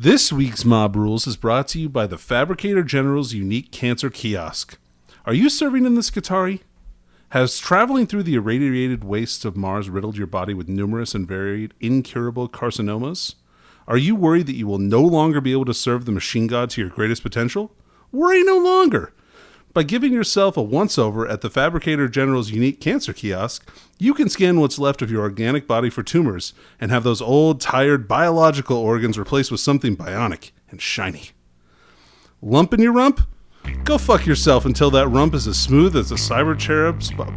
This week's Mob Rules is brought to you by the Fabricator General's unique cancer kiosk. Are you serving in this Qatari? Has traveling through the irradiated wastes of Mars riddled your body with numerous and varied incurable carcinomas? Are you worried that you will no longer be able to serve the machine god to your greatest potential? Worry no longer. By giving yourself a once-over at the Fabricator General's unique cancer kiosk, you can scan what's left of your organic body for tumors and have those old, tired biological organs replaced with something bionic and shiny. Lump in your rump? Go fuck yourself until that rump is as smooth as a cyber cherub's bub.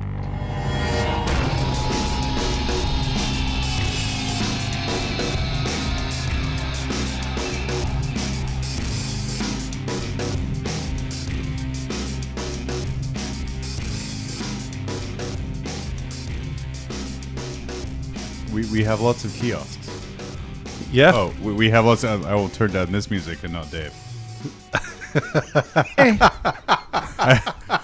We have lots of kiosks. Yeah? Oh, we have lots of... I will turn down this music and not Dave.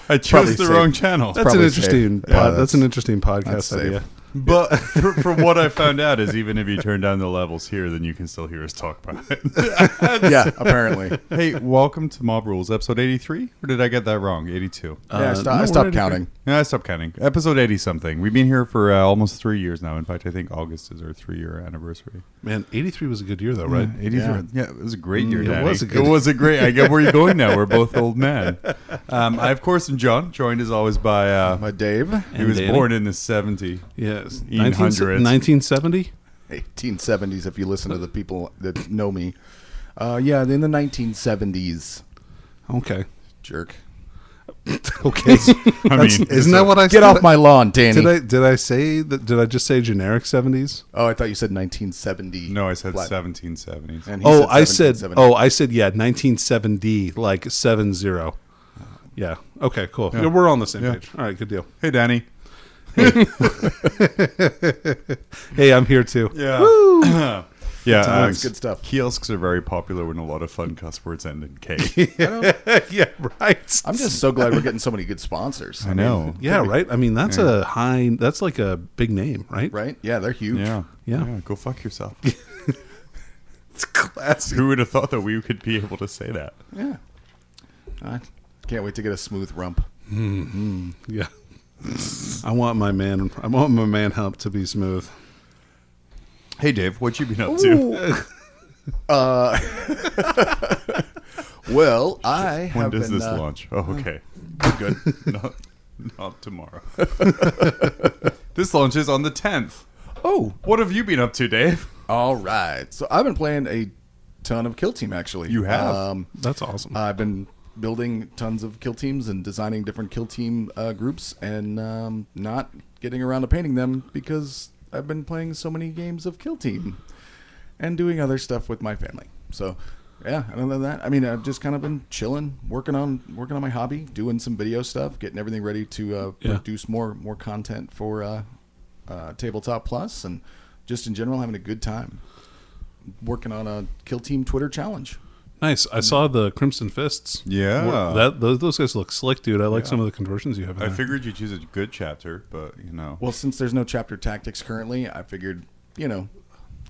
I chose the wrong channel. That's an interesting that's an interesting podcast idea. But from what I found out is even if you turn down the levels here, then you can still hear us talk about it. Yeah, apparently. Hey, welcome to Mob Rules, episode 83? Or did I get that wrong? 82? I stopped counting. Yeah, I stopped counting. Episode 80-something. We've been here for almost 3 years now. In fact, I think August is our 3-year anniversary. Man, 83 was a good year, though, right? 83. Yeah, it was a great year, It Danny. was a great I get where you're going now. We're both old men. I, of course, am John, joined as always by... My Dave. He was Danny. born in the 70s. Yes. 1970. 1870s, if you listen to the people that know me. Yeah, in the 1970s. Okay. Jerk. Okay. Isn't that what I said? Get off my lawn, Danny. Did I say that? Did I just say generic 70s? Oh, I thought you said 1970. No, I said Flat. 1770s. And he I said 1770. yeah, 1970, like 70. Yeah. Okay, cool. Yeah, we're on the same page. All right, good deal. Hey, Danny. Hey, I'm here too. Yeah. Woo! Yeah, That's good stuff. Kiosks are very popular when a lot of fun cuss words end in K. Yeah, right. I'm just so glad we're getting so many good sponsors. I know. Yeah, right. I mean, that's that's like a big name, right? Right? Yeah, they're huge. Yeah. Go fuck yourself. It's classic. Who would have thought that we could be able to say that? Yeah. I can't wait to get a smooth rump. Yeah. I want my man hump to be smooth. Hey, Dave, what you been up to? Well, I When have does been, this launch? Oh, okay. Good. Not tomorrow. This launches on the 10th. Oh, What have you been up to, Dave? all right. So I've been playing a ton of Kill Team, actually. You have? That's awesome. I've been building tons of kill teams and designing different kill team groups and not getting around to painting them because I've been playing so many games of Kill Team and doing other stuff with my family. So, yeah, other than that, I mean, I've just kind of been chilling, working on my hobby, doing some video stuff, getting everything ready to produce more content for Tabletop Plus, and just in general having a good time working on a Kill Team Twitter challenge. Nice. I saw the Crimson Fists. Yeah. Those guys look slick, dude. I like some of the conversions you have in I there. figured you'd choose a good chapter, but, Well, since there's no chapter tactics currently, I figured,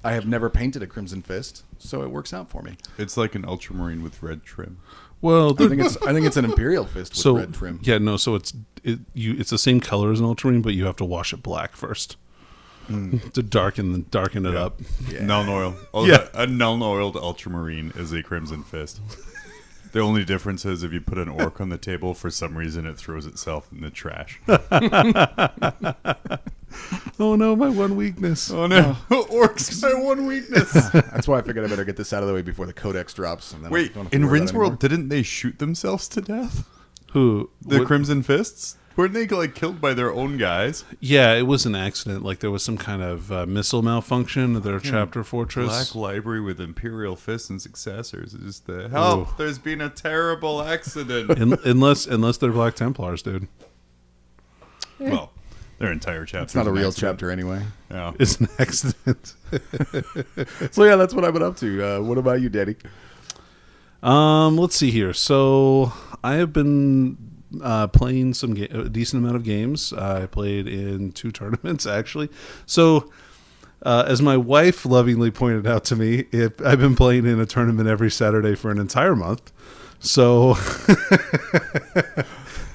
I have never painted a Crimson Fist, so it works out for me. It's like an Ultramarine with red trim. Well, I think it's an Imperial Fist with red trim. Yeah, no. So it's the same color as an Ultramarine, but you have to wash it black first to darken it up. Yeah. Nuln oil. A nuln-oiled Ultramarine is a Crimson Fist. The only difference is if you put an orc on the table, for some reason it throws itself in the trash. Oh no, my one weakness. Oh no, orcs, my one weakness. That's why I figured I better get this out of the way before the codex drops. And then Wait, I don't have to in worry Rin's about it World, didn't they shoot themselves to death? Who? The what- Crimson Fists? Weren't they killed by their own guys? Yeah, it was an accident. Like there was some kind of missile malfunction at their chapter fortress. Black Library with Imperial Fists and successors is the help. Ooh. There's been a terrible accident. unless they're Black Templars, dude. Well, their entire chapter. It's not a real chapter anyway. Yeah. It's an accident. So yeah, that's what I've been up to. What about you, Daddy? Let's see here. So I have been playing a decent amount of games. I played in 2 tournaments actually. So As my wife lovingly pointed out to me, I've been playing in a tournament every Saturday for an entire month. So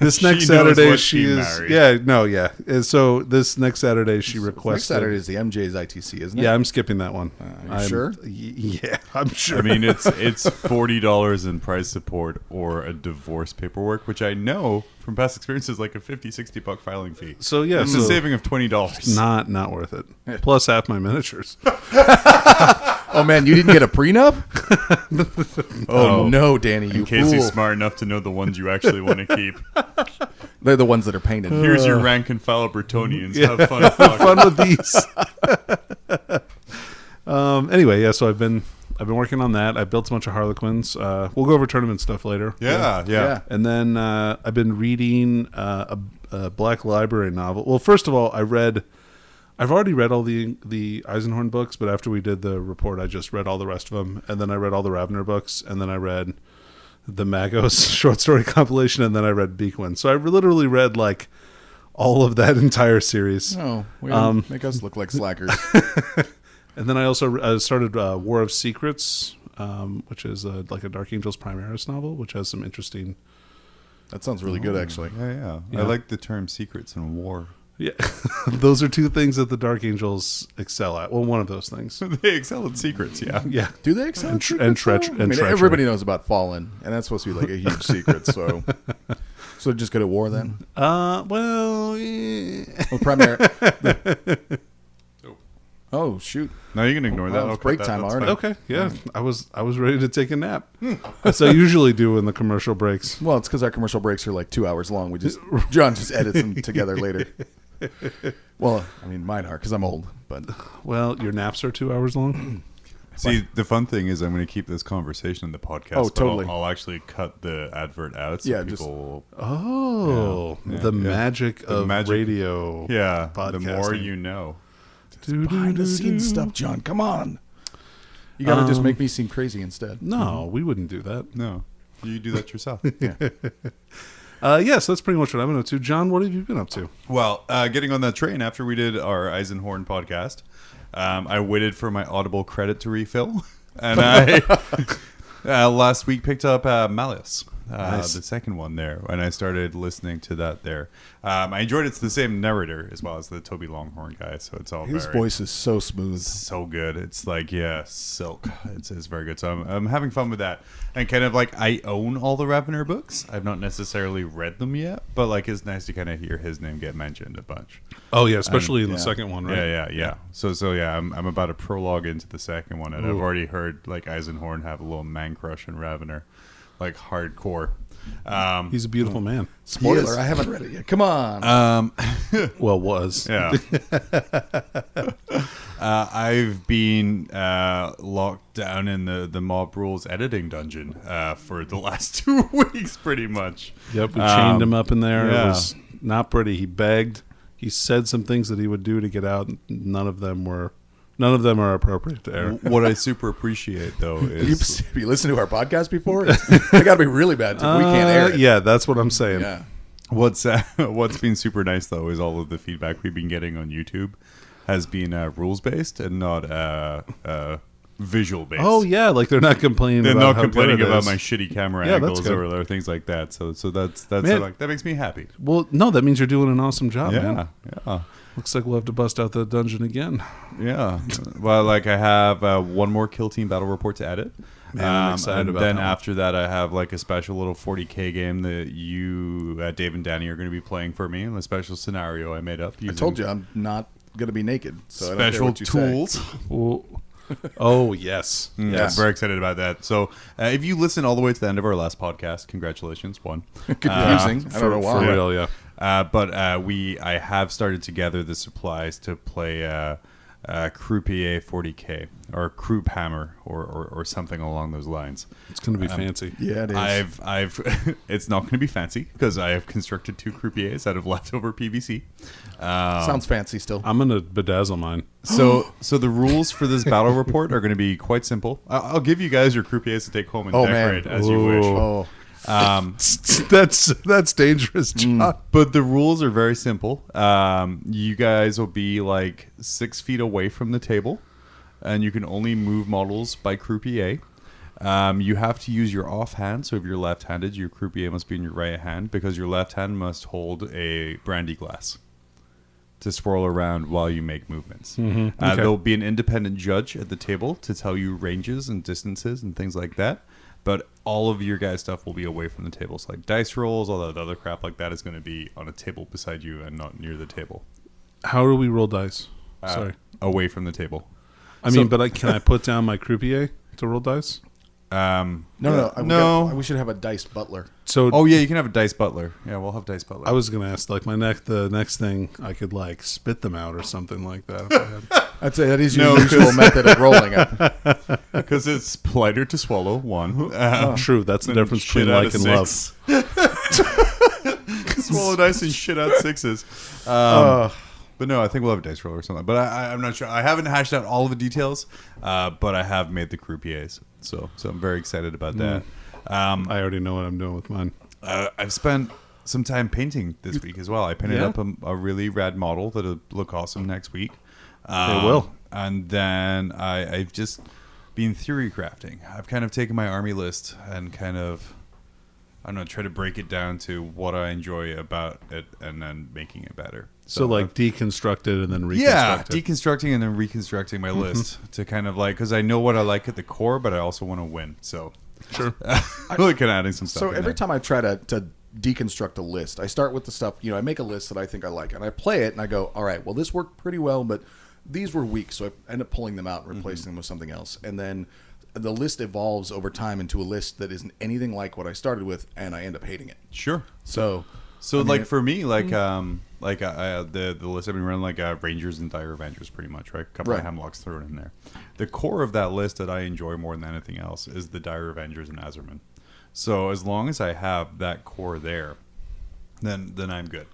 this next She knows Saturday what she team is. married. Yeah, no, yeah. And so this next Saturday she Next requested. Saturday is the MJ's ITC, isn't it? Yeah, I'm skipping that one. Are you sure? Yeah, I'm sure. I mean, it's $40 in prize support or a divorce paperwork, which I know from past experience is like a $50-$60 filing fee. so yeah, It's so a saving of $20. not worth it. Plus half my miniatures. Oh man, you didn't get a prenup? Oh no, Danny, you In case he's fool! smart enough to know the ones you actually want to keep. They're the ones that are painted. Here's your rank and file Bretonians. Yeah. Have fun. fuck. Fun with these. Anyway, yeah. So I've been working on that. I built a bunch of Harlequins. We'll go over tournament stuff later. Yeah. And then I've been reading a Black Library novel. Well, first of all, I've already read all the Eisenhorn books, but after we did the report, I just read all the rest of them, and then I read all the Ravner books, and then I read the Magos short story compilation, and then I read Beakwin. So I literally read like all of that entire series. No, make us look like slackers. And then I also started War of Secrets, which is like a Dark Angels Primaris novel, which has some interesting. That sounds really good, actually. Yeah. Yeah. I like the term secrets in war. Yeah, those are two things that the Dark Angels excel at. Well, one of those things. They excel at secrets, yeah. Yeah. Do they excel? And at tre- secrets, and treach- though? and I mean, treachery. everybody knows about Fallen, and that's supposed to be like a huge secret. So just go to war then. Well, yeah. Well, primary. Oh shoot! No, you can ignore that. Well, I'll it's cut break that. time That's already. fine. Okay, yeah. I was ready to take a nap. As I usually do in the commercial breaks. Well, it's because our commercial breaks are like 2 hours long. John just edits them together later. Well, I mean, mine are because I'm old, but Well, your naps are 2 hours long. See, the fun thing is I'm going to keep this conversation in the podcast. Oh, but totally. I'll actually cut the advert out so Yeah, just- people... Oh, Yeah, the yeah. magic of magic- radio. Yeah, the podcasting. more you know. behind the scenes stuff, John. Come on. You got to just make me seem crazy instead. No, we wouldn't do that. No, you do that yourself. Yes, that's pretty much what I've been up to. John, what have you been up to? Well, getting on that train after we did our Eisenhorn podcast, I waited for my Audible credit to refill, and I last week picked up Malleus, Nice. the second one there, and I started listening to that there. I enjoyed it. It's the same narrator as well as the Toby Longhorn guy, so it's all His very voice is so smooth. so good. It's like, yeah, silk. It's very good. So I'm having fun with that. And kind of like, I own all the Ravner books. I've not necessarily read them yet, but like, it's nice to kind of hear his name get mentioned a bunch. Oh, yeah, especially in the yeah. second one, right? Yeah. So yeah, I'm about to prologue into the second one, and I've Ooh. already heard like Eisenhorn have a little man crush on Ravner, like hardcore. He's a beautiful man. Spoiler, He is. I haven't read it yet. Come on. Well, was. Yeah. I've been locked down in the Mob Rules editing dungeon for the last 2 weeks, pretty much. Yep, we chained him up in there. yeah. It was not pretty. He begged. He said some things that he would do to get out. None of them are appropriate to air. What I super appreciate, though, is Have you listened to our podcast before? They got to be really bad. Too. We can't air it. Yeah, that's what I'm saying. Yeah. what's been super nice, though, is all of the feedback we've been getting on YouTube has been rules-based and not visual-based. Oh yeah, like they're not complaining. They're about not how complaining good it about is. my shitty camera Yeah, that's angles good. or things like that. So that's Man. like that makes me happy. Well, no, that means you're doing an awesome job, man. Yeah. Looks like we'll have to bust out the dungeon again. Yeah. Well, like I have one more Kill Team battle report to edit. Man, I'm excited and about then that one. after that, I have like a special little 40K game that you, Dave and Danny, are going to be playing for me in a special scenario I made up. I told you I'm not going to be naked. So I don't care Special what you say. tools. Well, oh yes, Yeah, yes. very excited about that. So, if you listen all the way to the end of our last podcast, congratulations, one. Confusing. I don't know why. For real, yeah. But I have started to gather the supplies to play Croupier 40K or Croup Hammer or something along those lines. It's going to be fancy. Yeah, it is. I've it's not going to be fancy because I have constructed 2 croupiers out of leftover PVC. Sounds fancy still. I'm going to bedazzle mine. So the rules for this battle report are going to be quite simple. I'll give you guys your croupiers to take home and Oh, decorate man. as you wish. Oh, That's dangerous, John. But the rules are very simple. You guys will be like 6 feet away from the table, and you can only move models by croupier. You have to use your offhand. So if you're left-handed, your croupier must be in your right hand, because your left hand must hold a brandy glass to swirl around while you make movements. Okay. There'll be an independent judge at the table to tell you ranges and distances and things like that. But all of your guys' stuff will be away from the table. So like dice rolls, all that other crap like that is going to be on a table beside you and not near the table. How do we roll dice? Sorry. Away from the table. Can I put down my croupier to roll dice? No. We should have a dice butler. So Oh yeah, you can have a dice butler. Yeah, we'll have dice butler. I was gonna ask, like, the next thing I could like spit them out or something like that. If I had. I'd say that is your usual method of rolling it. Because it's politer to swallow one. True, that's the and difference shit between out like of and love. 6. Swallow dice and shit out 6s. But no, I think we'll have a dice roll or something. But I'm not sure. I haven't hashed out all of the details, but I have made the croupiers. So I'm very excited about that. I already know what I'm doing with mine. I've spent some time painting this week as well. I painted up a really rad model that'll look awesome next week. It will. And then I've just been theory crafting. I've kind of taken my army list and kind of, I don't know, try to break it down to what I enjoy about it and then making it better. So like deconstructed and then reconstructed. Yeah, deconstructing and then reconstructing my list to kind of like, because I know what I like at the core, but I also want to win. So Sure. really kind of adding some stuff. So in every there. time I try to deconstruct a list, I start with the stuff, I make a list that I think I like, and I play it, and I go, all right, well, this worked pretty well, but these were weak, so I end up pulling them out and replacing them with something else. And then the list evolves over time into a list that isn't anything like what I started with, and I end up hating it. Sure. So For me, the list I've been running, like Rangers and Dire Avengers, pretty much, right? A couple of Hemlocks thrown in there. The core of that list that I enjoy more than anything else is the Dire Avengers and Azerman. So as long as I have that core there, then I'm good.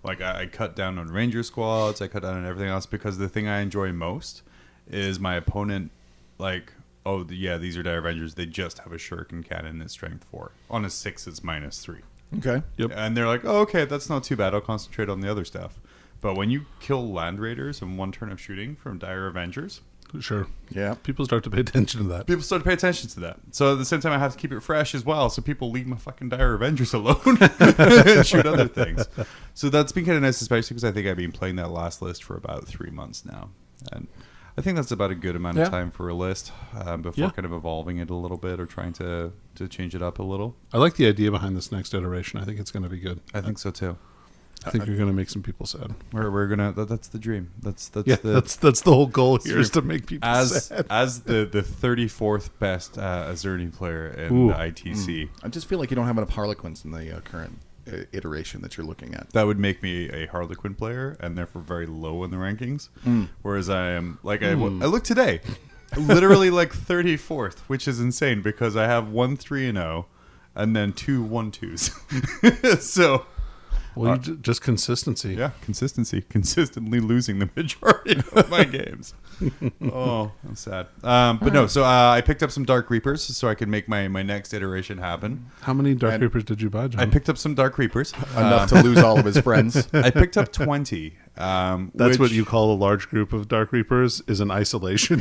Like I cut down on Ranger squads, I cut down on everything else, because the thing I enjoy most is my opponent, like, oh yeah, these are Dire Avengers. They just have a shuriken cannon that's strength 4. On a 6, it's -3. Okay. Yep. And they're like, oh, okay, that's not too bad. I'll concentrate on the other stuff. But when you kill Land Raiders in 1 turn of shooting from Dire Avengers, Sure. Yeah. People start to pay attention to that. people start to pay attention to that. So at the same time, I have to keep it fresh as well, so people leave my fucking Dire Avengers alone and shoot other things. So that's been kind of nice, especially because I think I've been playing that last list for about 3 months now. And I think that's about a good amount of time for a list before kind of evolving it a little bit or trying to change it up a little. I like the idea behind this next iteration. I think it's going to be good. I think so too. I think you're going to make some people sad. We're gonna. That's the dream. That's the whole goal here is to make people sad. As the 34th best Azerni player in the ITC. I just feel like you don't have enough Harlequins in the current iteration that you're looking at. That would make me a Harlequin player and therefore very low in the rankings. Whereas I am like I look today, literally like 34th, which is insane because I have 1 3-0 and then 2 1-2s. So. Well, just consistency. Yeah, consistency. Consistently losing the majority of my games. Oh, I'm sad. But no, so I picked up some Dark Reapers so I could make my next iteration happen. How many Dark Reapers did you buy, John? I picked up some Dark Reapers. Enough to lose all of his friends. I picked up 20. That's what you call a large group of Dark Reapers, is an isolation.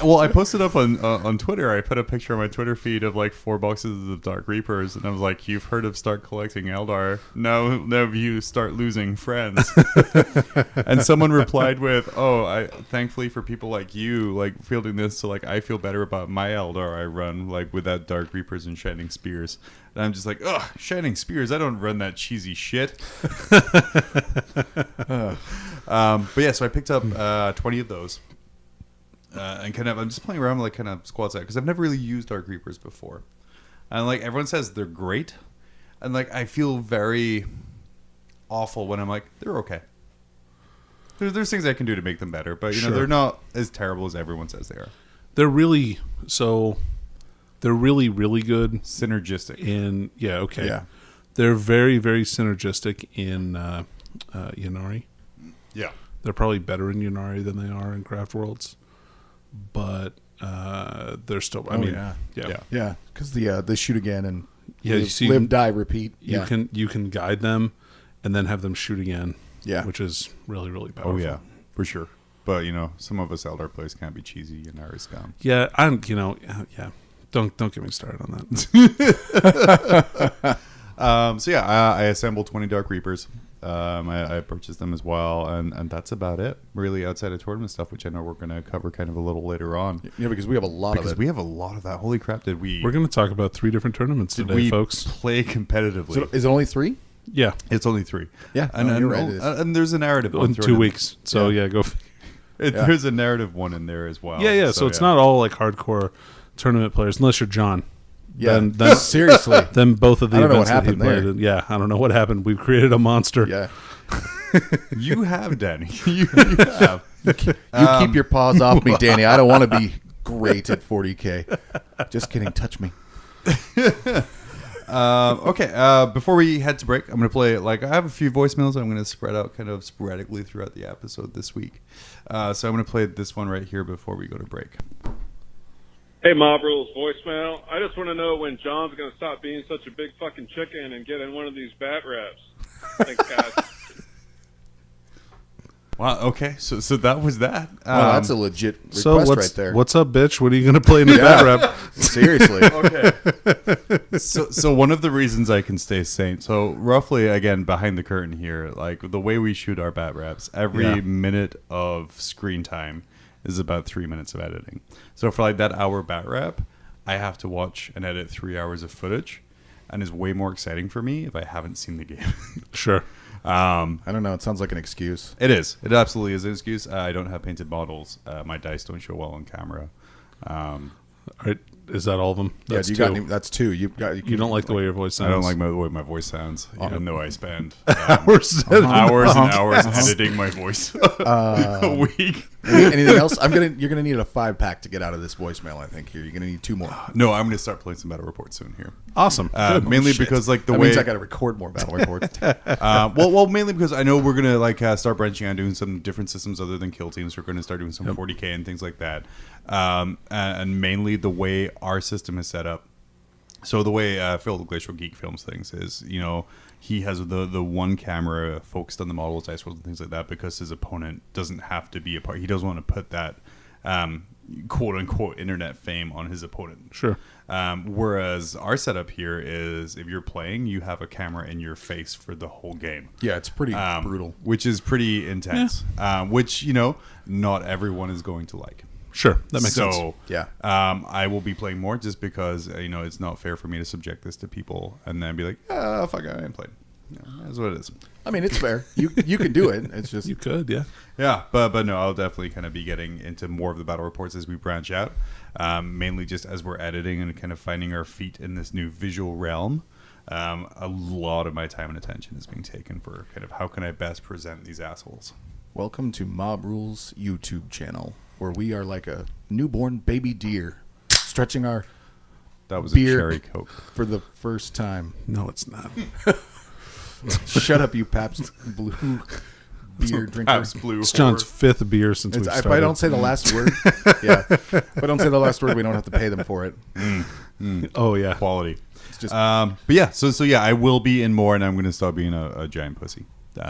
I posted up on Twitter. I put a picture on my Twitter feed of like 4 boxes of Dark Reapers, and I was like, "You've heard of start collecting Eldar? Now you start losing friends." And someone replied with, "Oh, I thankfully for people like you, like fielding this, so like I feel better about my Eldar I run like without Dark Reapers and Shining Spears." And I'm just like, "Ugh, Shining Spears! I don't run that cheesy shit." But yeah, so I picked up 20 of those. And kind of, I'm just playing around with like kind of squad set because I've never really used Dark Reapers before, and like everyone says they're great, and like I feel very awful when I'm like they're okay. There's things I can do to make them better, but you know they're not as terrible as everyone says they are. They're really really good. Synergistic. Yeah. They're very, very synergistic in Ynnari. Yeah. They're probably better in Ynnari than they are in Craft Worlds. But they're still. I mean, yeah, because the shoot again and so live, die, repeat. You can guide them, and then have them shoot again. Yeah, which is really, really powerful. Oh yeah, for sure. But some of us Eldar players can't be cheesy and are scum. Yeah, yeah. Don't get me started on that. I assembled 20 Dark Reapers. I purchased them as well, and that's about it, really, outside of tournament stuff, which I know we're going to cover kind of a little later on. Yeah, because we have a lot of it. Because we have a lot of that. Holy crap, We're going to talk about 3 different tournaments today, we folks. Play competitively. So is it only 3? Yeah. It's only 3. Yeah, and you're right. And there's a narrative one. In 2 weeks. So, go. There's a narrative one in there as well. Yeah. So it's not all like hardcore tournament players, unless you're John. Yeah. Then seriously. Then both of the events that he played. There. I don't know what happened. We've created a monster. Yeah. You have, Danny. You have. You keep your paws off me, Danny. I don't want to be great at 40K. Just kidding. Touch me. Okay. Before we head to break, I'm going to play, I have a few voicemails I'm going to spread out kind of sporadically throughout the episode this week. So I'm going to play this one right here before we go to break. Hey, Mob Rules voicemail. I just want to know when John's going to stop being such a big fucking chicken and get in one of these bat reps. Thanks, guys. Wow, okay. So that was that. Well, that's a legit request right there. What's up, bitch? What are you going to play in the bat rep? Seriously. Okay. So one of the reasons I can stay sane, so roughly, again, behind the curtain here, the way we shoot our bat reps, every minute of screen time is about 3 minutes of editing. So for that hour bat rep, I have to watch and edit 3 hours of footage, and is way more exciting for me if I haven't seen the game. Sure. I don't know. It sounds like an excuse. It is. It absolutely is an excuse. I don't have painted models. My dice don't show well on camera. All right. Is that all of them? That's that's 2. You don't like the way your voice sounds. I don't like the way my voice sounds, even though I spend hours and hours editing my voice a week. Anything else? You're gonna need a 5-pack to get out of this voicemail. I think here you're gonna need 2 more. No, I'm gonna start playing some battle reports soon here. Awesome. Mainly because that means I got to record more battle reports. Well, mainly because I know we're gonna start branching out, doing some different systems other than kill teams. We're gonna start doing some 40K and things like that. And mainly the way our system is set up. So the way Phil the Glacial Geek films things is, he has the one camera focused on the models, dice rolls, and things like that, because his opponent doesn't have to be a part. He doesn't want to put that quote unquote internet fame on his opponent. Sure. Whereas our setup here is, if you're playing, you have a camera in your face for the whole game. Yeah, it's pretty brutal. Which is pretty intense. Yeah. Which, not everyone is going to like. Sure, that makes sense. So, yeah. I will be playing more just because, it's not fair for me to subject this to people and then be like, fuck it, I ain't playing. That's what it is. I mean, it's fair. You can do it. It's just... You could, yeah. Yeah, but no, I'll definitely kind of be getting into more of the battle reports as we branch out. Mainly just as we're editing and kind of finding our feet in this new visual realm. A lot of my time and attention is being taken for kind of how can I best present these assholes. Welcome to Mob Rules YouTube channel, where we are like a newborn baby deer, stretching our that was beer a cherry Coke for the first time. No, it's not. Shut up, you Pabst Blue beer drinker. Pabst Blue. It's John's 5th beer since we started. If I don't say the last word, if I don't say the last word, we don't have to pay them for it. Oh yeah, quality. It's just, but yeah, so I will be in more, and I'm going to stop being a giant pussy.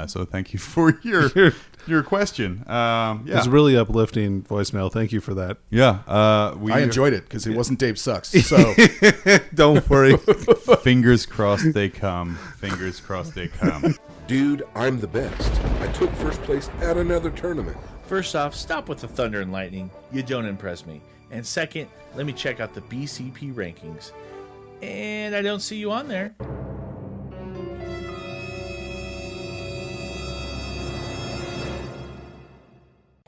So thank you for your question. It was a really uplifting voicemail. Thank you for that. Yeah, I enjoyed it because it wasn't Dave Sucks. So don't worry. Fingers crossed they come. Fingers crossed they come. Dude, I'm the best. I took first place at another tournament. First off, stop with the thunder and lightning. You don't impress me. And second, let me check out the BCP rankings. And I don't see you on there.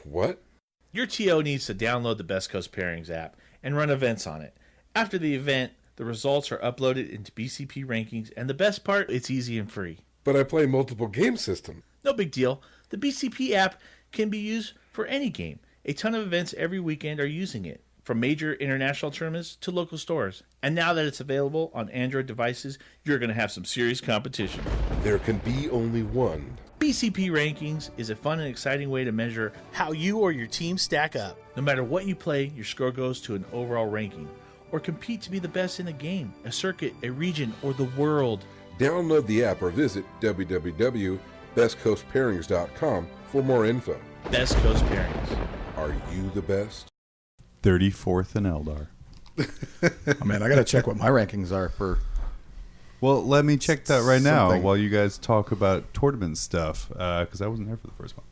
What? Your TO needs to download the Best Coast Pairings app and run events on it. After the event, the results are uploaded into BCP rankings, and the best part, it's easy and free. But I play multiple game systems. No big deal. The BCP app can be used for any game. A ton of events every weekend are using it, from major international tournaments to local stores. And now that it's available on Android devices, you're going to have some serious competition. There can be only one BCP Rankings is a fun and exciting way to measure how you or your team stack up. No matter what you play, your score goes to an overall ranking, or compete to be the best in a game, a circuit, a region, or the world. Download the app or visit www.bestcoastpairings.com for more info. Best Coast Pairings. Are you the best? 34th in Eldar. Oh, man, I got to check what my rankings are for. Well, let me check that right now Something. while you guys talk about tournament stuff, because I wasn't there for the first one.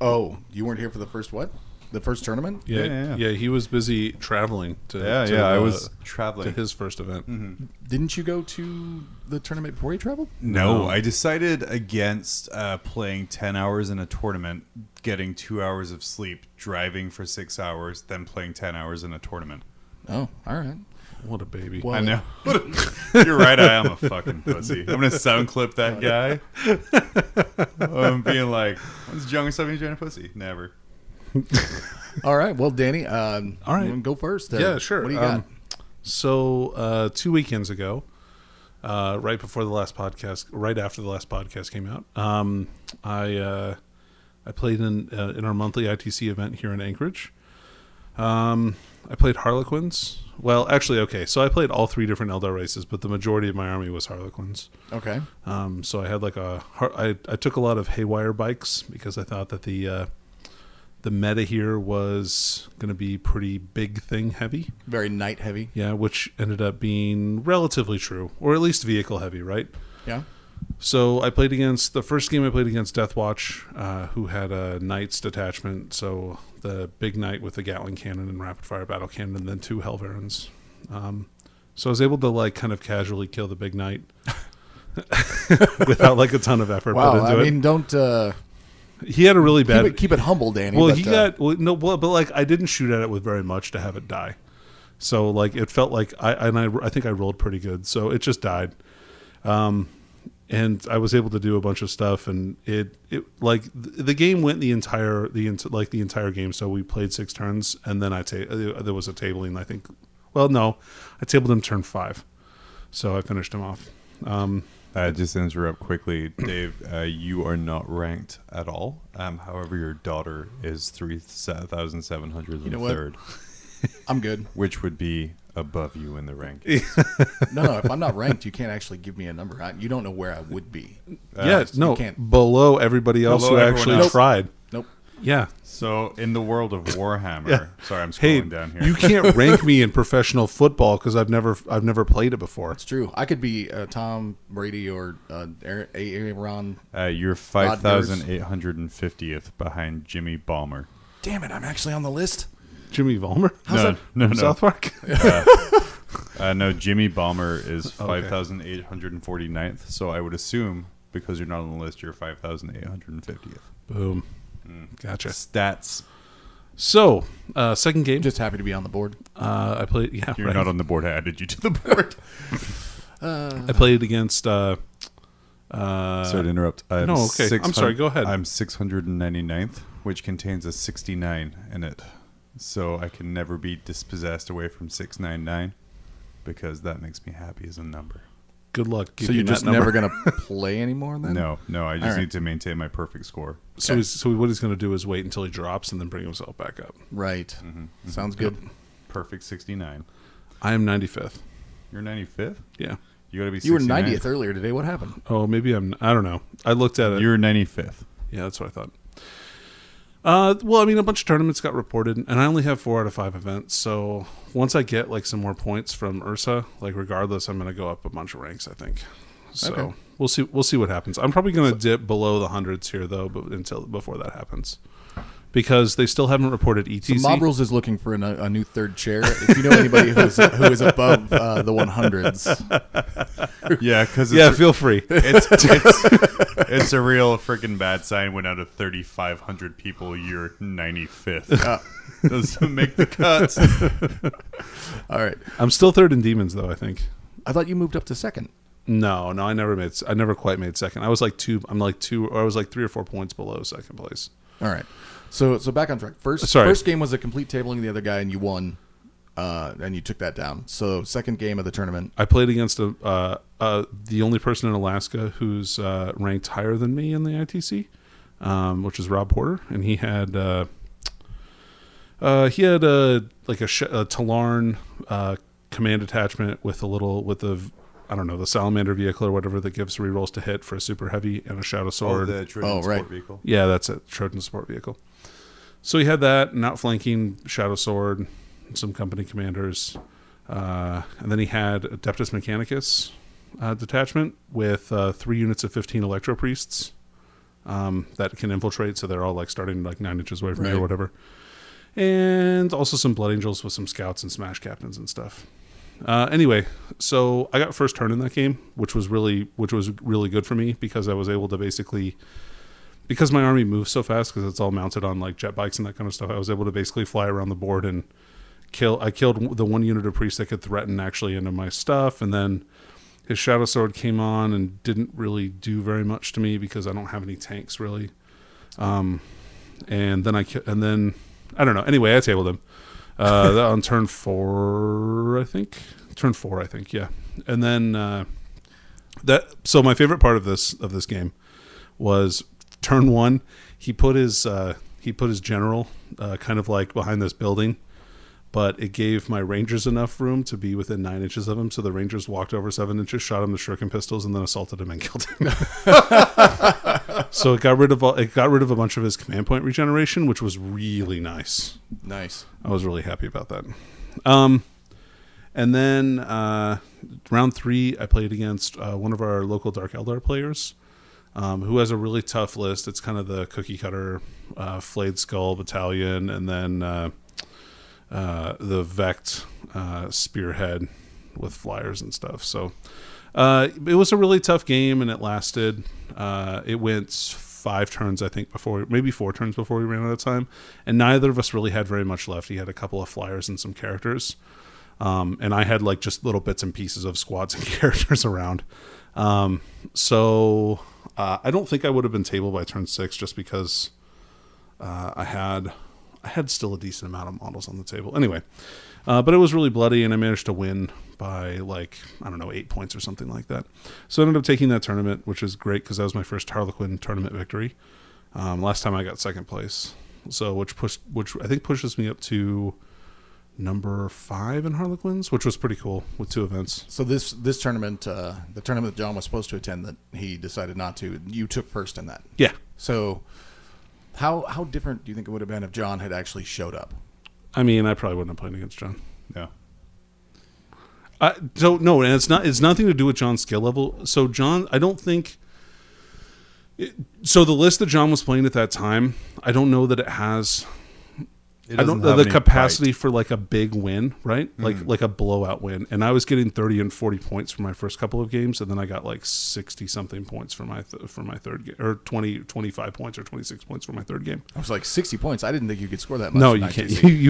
Oh, you weren't here for the first what? The first tournament? Yeah, he was busy traveling to. I was traveling to his first event. Mm-hmm. Didn't you go to the tournament before you traveled? No, I decided against playing 10 hours in a tournament, getting 2 hours of sleep, driving for 6 hours, then playing 10 hours in a tournament. Oh, all right. What a baby! Well, I know. You're right, I am a fucking pussy. I'm going to sound clip that guy. I'm being like, when's the youngest time you join a pussy? Never. All right. Well, Danny, right. you wanna go first. Yeah, sure. What do you got? So 2 weekends ago, right before the last podcast, right after the last podcast came out, I played in our monthly ITC event here in Anchorage. I played Harlequins. Well, actually, okay. So I played all 3 different Eldar races, but the majority of my army was Harlequins. Okay. So I had I took a lot of haywire bikes because I thought that the meta here was going to be pretty big thing heavy. Very knight heavy. Yeah, which ended up being relatively true, or at least vehicle heavy, right? Yeah. So I played against, the first game I played against Deathwatch, who had a Knights detachment, so the big Knight with the Gatling cannon and rapid fire battle cannon, and then 2 Helverins. So I was able to kind of casually kill the big Knight without a ton of effort Wow. put into I it. mean, don't He had a really bad... keep it humble, Danny. Well, but, but I didn't shoot at it with very much to have it die. So it felt like I think I rolled pretty good. So it just died. And I was able to do a bunch of stuff, and the game went the entire game. So we played 6 turns, and then there was a tabling. I think, well, no, I tabled him turn 5, so I finished him off. Just to interrupt quickly, Dave, you are not ranked at all. However, your daughter is 3,703rd. You know what? I'm good. Which would be above you in the rank. No, if I'm not ranked, you can't actually give me a number. You don't know where I would be. No, you can't. below everybody else Below who everyone actually else. tried. Nope. Yeah. So, in the world of Warhammer, Yeah. sorry, I'm Hey, scrolling down here. you can't rank me in professional football because I've never played it before. It's true. I could be Tom Brady or Aaron. You're 5,850th behind Jimmy Ballmer. Damn it! I'm actually on the list. Jimmy Vollmer? No. South Park? No, Jimmy Ballmer is Okay. 5,849th. So I would assume, because you're not on the list, you're 5,850th. Boom. Gotcha. Stats. So, second game. Just happy to be on the board. I played. Yeah, You're right. not on the board. I added you to the board. I played against. Sorry to interrupt. No, okay. I'm sorry. Go ahead. I'm 699th, which contains a 69 in it. So I can never be dispossessed away from 699 because that makes me happy as a number. Good luck. So you're just never going to play anymore then? No, I just All right. need to maintain my perfect score. So, what he's going to do is wait until he drops and then bring himself back up. Right. Sounds good. Perfect 69. I am 95th. You're 95th? Yeah. You got to be 69th. You were 90th earlier today. What happened? Oh, maybe I don't know. I looked at it. You're 95th. Yeah, that's what I thought. Well, I mean, a bunch of tournaments got reported, and I only have 4 out of 5 events. So once I get some more points from Ursa, regardless, I'm going to go up a bunch of ranks, I think. So Okay. we'll see what happens. I'm probably going to dip below the hundreds here though, but before that happens, because they still haven't reported ETC. So Mob Rules is looking for a new third chair. If you know anybody who is above the 100s, Yeah, because feel free. it's a real freaking bad sign when out of 3,500 people, you're 95th. Doesn't make the cuts. all right. I'm still third in demons though, I think. I thought you moved up to second. No, I never quite made second. I was like 2, or I was like 3 or 4 points below second place. All right. So back on track. First game was a complete tabling of the other guy, and you won, and you took that down. So second game of the tournament. I played against a the only person in Alaska who's ranked higher than me in the ITC, which is Rob Porter, and he had a Talarn command attachment with I don't know, the salamander vehicle or whatever that gives rerolls to hit for a super heavy and a shadow sword. The Trojan support vehicle. Yeah, that's it. Trojan support vehicle. So he had that, and outflanking shadow sword, some company commanders, and then he had Adeptus Mechanicus detachment with 3 units of 15 electro priests that can infiltrate. So they're all like starting like 9 inches away from you or whatever, and also some blood angels with some scouts and smash captains and stuff. Anyway, so I got first turn in that game, which was really good for me because I was able to basically, because my army moves so fast because it's all mounted on like jet bikes and that kind of stuff, I was able to basically fly around the board and I killed the 1 unit of priest that could threaten actually into my stuff, and then his shadow sword came on and didn't really do very much to me because I don't have any tanks really. And then I don't know. Anyway, I tabled him. On turn 4, I think. Yeah. And then so my favorite part of this game was turn 1. He put his general kind of like behind this building, but it gave my rangers enough room to be within 9 inches of him. So the rangers walked over 7 inches, shot him with shuriken pistols, and then assaulted him and killed him. So it got rid of a bunch of his command point regeneration, which was really nice. Nice. I was really happy about that. And then round 3, I played against one of our local Dark Eldar players, who has a really tough list. It's kind of the cookie cutter flayed skull battalion, and then the Vect spearhead with flyers and stuff. So it was a really tough game, and it lasted. It went 5 turns, I think, maybe 4 turns before we ran out of time, and neither of us really had very much left. He had a couple of flyers and some characters, and I had like just little bits and pieces of squads and characters around. So I don't think I would have been tabled by turn 6 just because I had still a decent amount of models on the table. Anyway, but it was really bloody, and I managed to win by like, I don't know, 8 points or something like that. So I ended up taking that tournament, which is great because that was my first Harlequin tournament victory. Last time I got second place, so which I think pushes me up to number 5 in Harlequins, which was pretty cool with 2 events. So this tournament, the tournament that John was supposed to attend that he decided not to, you took first in that. Yeah. So how different do you think it would have been if John had actually showed up? I mean, I probably wouldn't have played against John. Yeah. So no, and it's nothing to do with John's skill level. So John, I don't think. So the list that John was playing at that time, I don't know that it has. I don't know the capacity for like a big win, right? Like a blowout win. And I was getting 30 and 40 points for my first couple of games, and then I got like 60 something points for my third game, or 25 points or 26 points for my third game. I was like 60 points. I didn't think you could score that much. No, you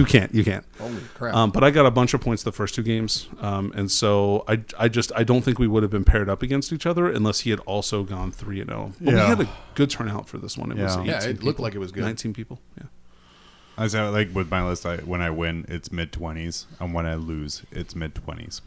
can't. You can't. Holy crap! But I got a bunch of points the first 2 games, and so I don't think we would have been paired up against each other unless he had also gone 3-0. But we had a good turnout for this one. It was 18 it looked like it was good. 19 people. Yeah. I was like with my list. When I win, it's mid-20s, and when I lose, it's mid-20s,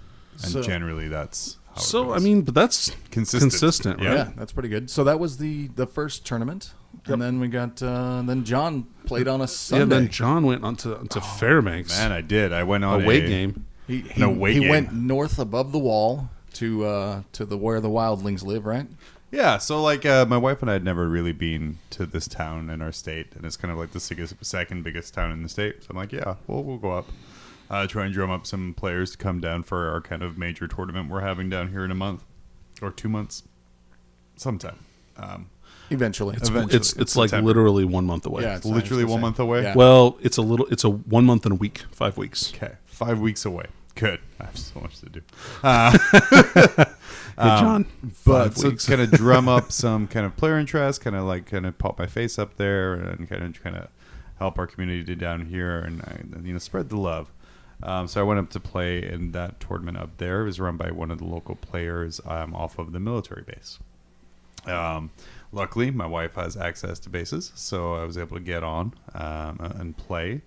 and generally that's how it goes. I mean, but that's consistent, right? Yeah, that's pretty good. So that was the first tournament, and then we got then John played on a Sunday. Yeah, then John went on to Fairbanks. Man, I did. I went on a weight game. He went north above the wall to where the wildlings live, right? Yeah, so like my wife and I had never really been to this town in our state, and it's kind of like the second biggest town in the state. So I'm like, yeah, we'll go up, try and drum up some players to come down for our kind of major tournament we're having down here in a month or 2 months, sometime. Eventually, it's like literally 1 month away. Yeah, it's literally 1 month away. Yeah. Well, it's a 1 month and a week, 5 weeks. Okay, 5 weeks away. Good. I have so much to do. Hey, John, but so kind of drum up some kind of player interest, kind of pop my face up there, and kind of help our community down here, and spread the love. So I went up to play in that tournament up there. It was run by one of the local players off of the military base. Luckily, my wife has access to bases, so I was able to get on and play.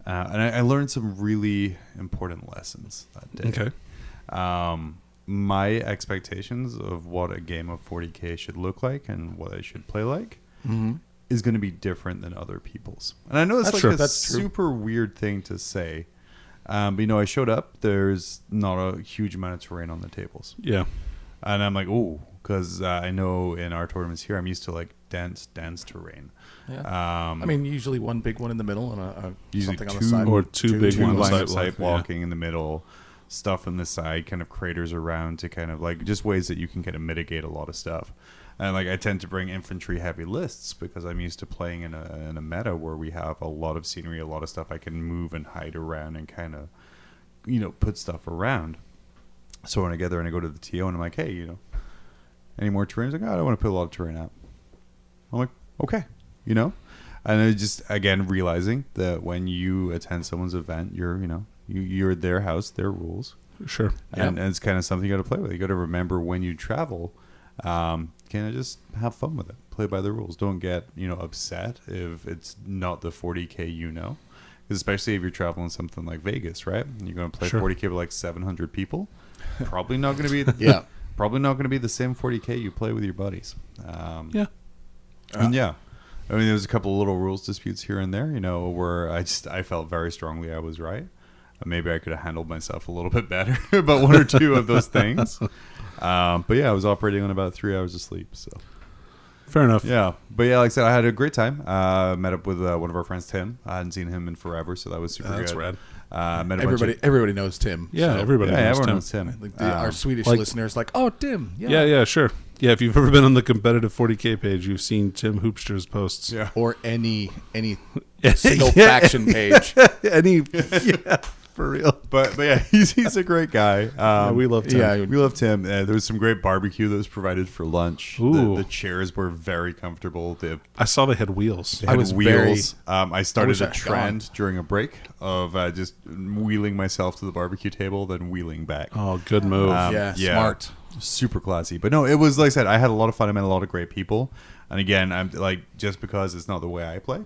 And I learned some really important lessons that day. Okay. my expectations of what a game of 40K should look like and what I should play like is going to be different than other people's. And I know it's a super weird thing to say. But, I showed up. There's not a huge amount of terrain on the tables. Yeah. And I'm like, oh, because I know in our tournaments here, I'm used to like dense terrain. Yeah. Usually one big one in the middle and something on the side. Or two big ones line of sight walking in the middle, stuff on the side, kind of craters around to kind of like just ways that you can kind of mitigate a lot of stuff. And like I tend to bring infantry heavy lists because I'm used to playing in a meta where we have a lot of scenery, a lot of stuff I can move and hide around and kind of, put stuff around. So when I get there and I go to the TO and I'm like, hey, any more terrain? He's like, I don't want to put a lot of terrain out. I'm like, okay, And I just, again, realizing that when you attend someone's event, you're their house, their rules. Sure. And it's kind of something you got to play with. You got to remember when you travel, kind of just have fun with it. Play by the rules. Don't get, upset if it's not the 40K, Because especially if you're traveling something like Vegas, right? And you're going to play 40K with like 700 people. Probably not going to be probably not going to be the same 40K you play with your buddies. And there was a couple of little rules disputes here and there, where I felt very strongly I was right. Maybe I could have handled myself a little bit better about one or two of those things. But I was operating on about 3 hours of sleep. So fair enough. Yeah. But like I said, I had a great time. Met up with one of our friends, Tim. I hadn't seen him in forever, so that was super good. That's rad. Everybody knows Tim. Yeah, so. everybody knows Tim. Like our Swedish listeners like, oh, Tim. Yeah, sure. Yeah, if you've ever been on the competitive 40K page, you've seen Tim Hoopster's posts. Yeah. Or any single faction page. For real. But he's a great guy. We love Tim. Yeah, we love Tim. There was some great barbecue that was provided for lunch. The chairs were very comfortable. I saw they had wheels. They had wheels. I started a trend during a break of just wheeling myself to the barbecue table, then wheeling back. Oh, good move. Smart. Super classy. But no, it was, like I said, I had a lot of fun. I met a lot of great people. And again, I'm like, just because it's not the way I play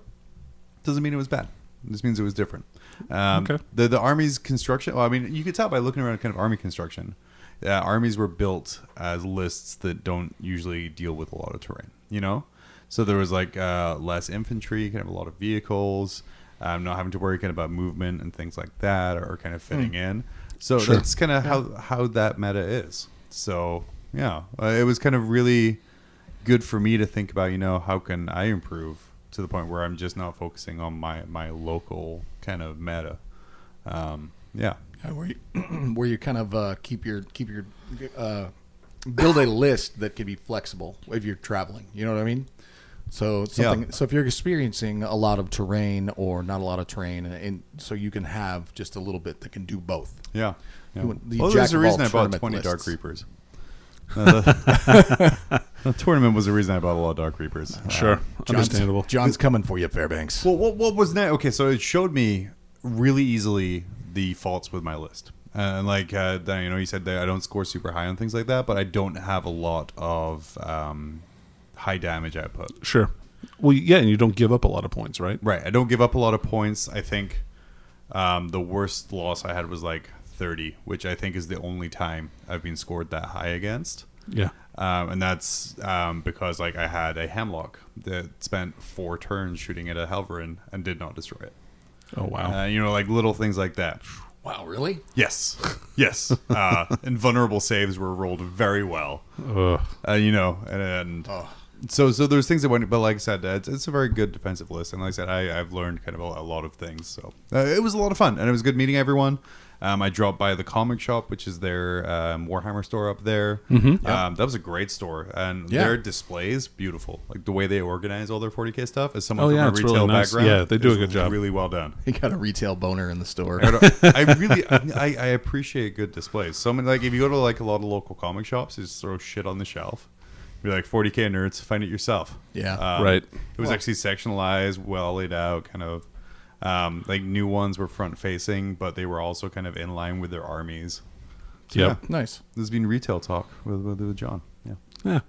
doesn't mean it was bad. It just means it was different. Okay. The army's construction, you could tell by looking around kind of army construction. Armies were built as lists that don't usually deal with a lot of terrain, So there was like less infantry, kind of a lot of vehicles, not having to worry kind of about movement and things like that, or kind of fitting in. So that's kind of how that meta is. So it was kind of really good for me to think about, how can I improve to the point where I'm just not focusing on my local kind of meta. Where you kind of keep your build a list that can be flexible if you're traveling. You know what I mean? So So if you're experiencing a lot of terrain or not a lot of terrain, and so you can have just a little bit that can do both. Yeah. There's a reason I bought 20 lists. Dark Reapers. The tournament was the reason I bought a lot of Dark Reapers. Sure, understandable. John's coming for you, Fairbanks. Well, what was that? Okay, so it showed me really easily the faults with my list. And you said that I don't score super high on things like that, but I don't have a lot of high damage output. Sure. Well, yeah, and you don't give up a lot of points, right? Right. I don't give up a lot of points. I think the worst loss I had was like 30, which I think is the only time I've been scored that high against. Yeah. And that's because I had a Hemlock that spent 4 turns shooting at a Helverin and did not destroy it. Oh, wow. Little things like that. Wow, really? Yes. And vulnerable saves were rolled very well. So there's things that went, but like I said, it's a very good defensive list. And like I said, I've learned kind of a lot of things. So it was a lot of fun, and it was good meeting everyone. I dropped by the comic shop, which is their Warhammer store up there. Mm-hmm. That was a great store, and their displays beautiful. Like the way they organize all their 40K stuff. As someone from a retail really nice. background, yeah, they do a good job. Really well done. You got a retail boner in the store. I appreciate good displays. So if you go to a lot of local comic shops, you just throw shit on the shelf. Be like 40K nerds, find it yourself. Yeah, right. It was actually sectionalized, well laid out, kind of. New ones were front facing, but they were also kind of in line with their armies. So, yeah, nice. This has been retail talk with John. Yeah.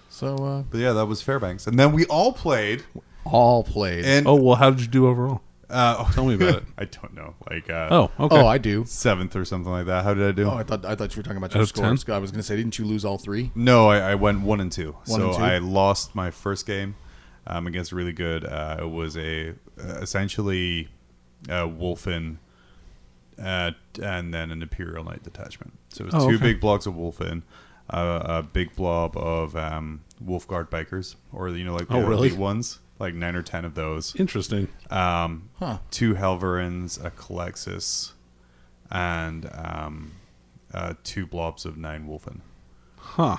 So, but that was Fairbanks, and then we all played. And well, how did you do overall? Tell me about it. I don't know. Like, Oh, okay. Oh, I do. 7th or something like that. How did I do? Oh, I thought you were talking about Out your of scores. 10? I was going to say, didn't you lose all 3? No, I went 1 and 2. One So and two? I lost my first game against really good. It was essentially Wolfen and then an Imperial Knight detachment. So it was 2 big blocks of Wolfen, a big blob of Wolfguard bikers, or like the really? elite ones, like 9 or 10 of those. Interesting. 2 Helverins, a Calexis, and 2 blobs of 9 Wolfen. Huh.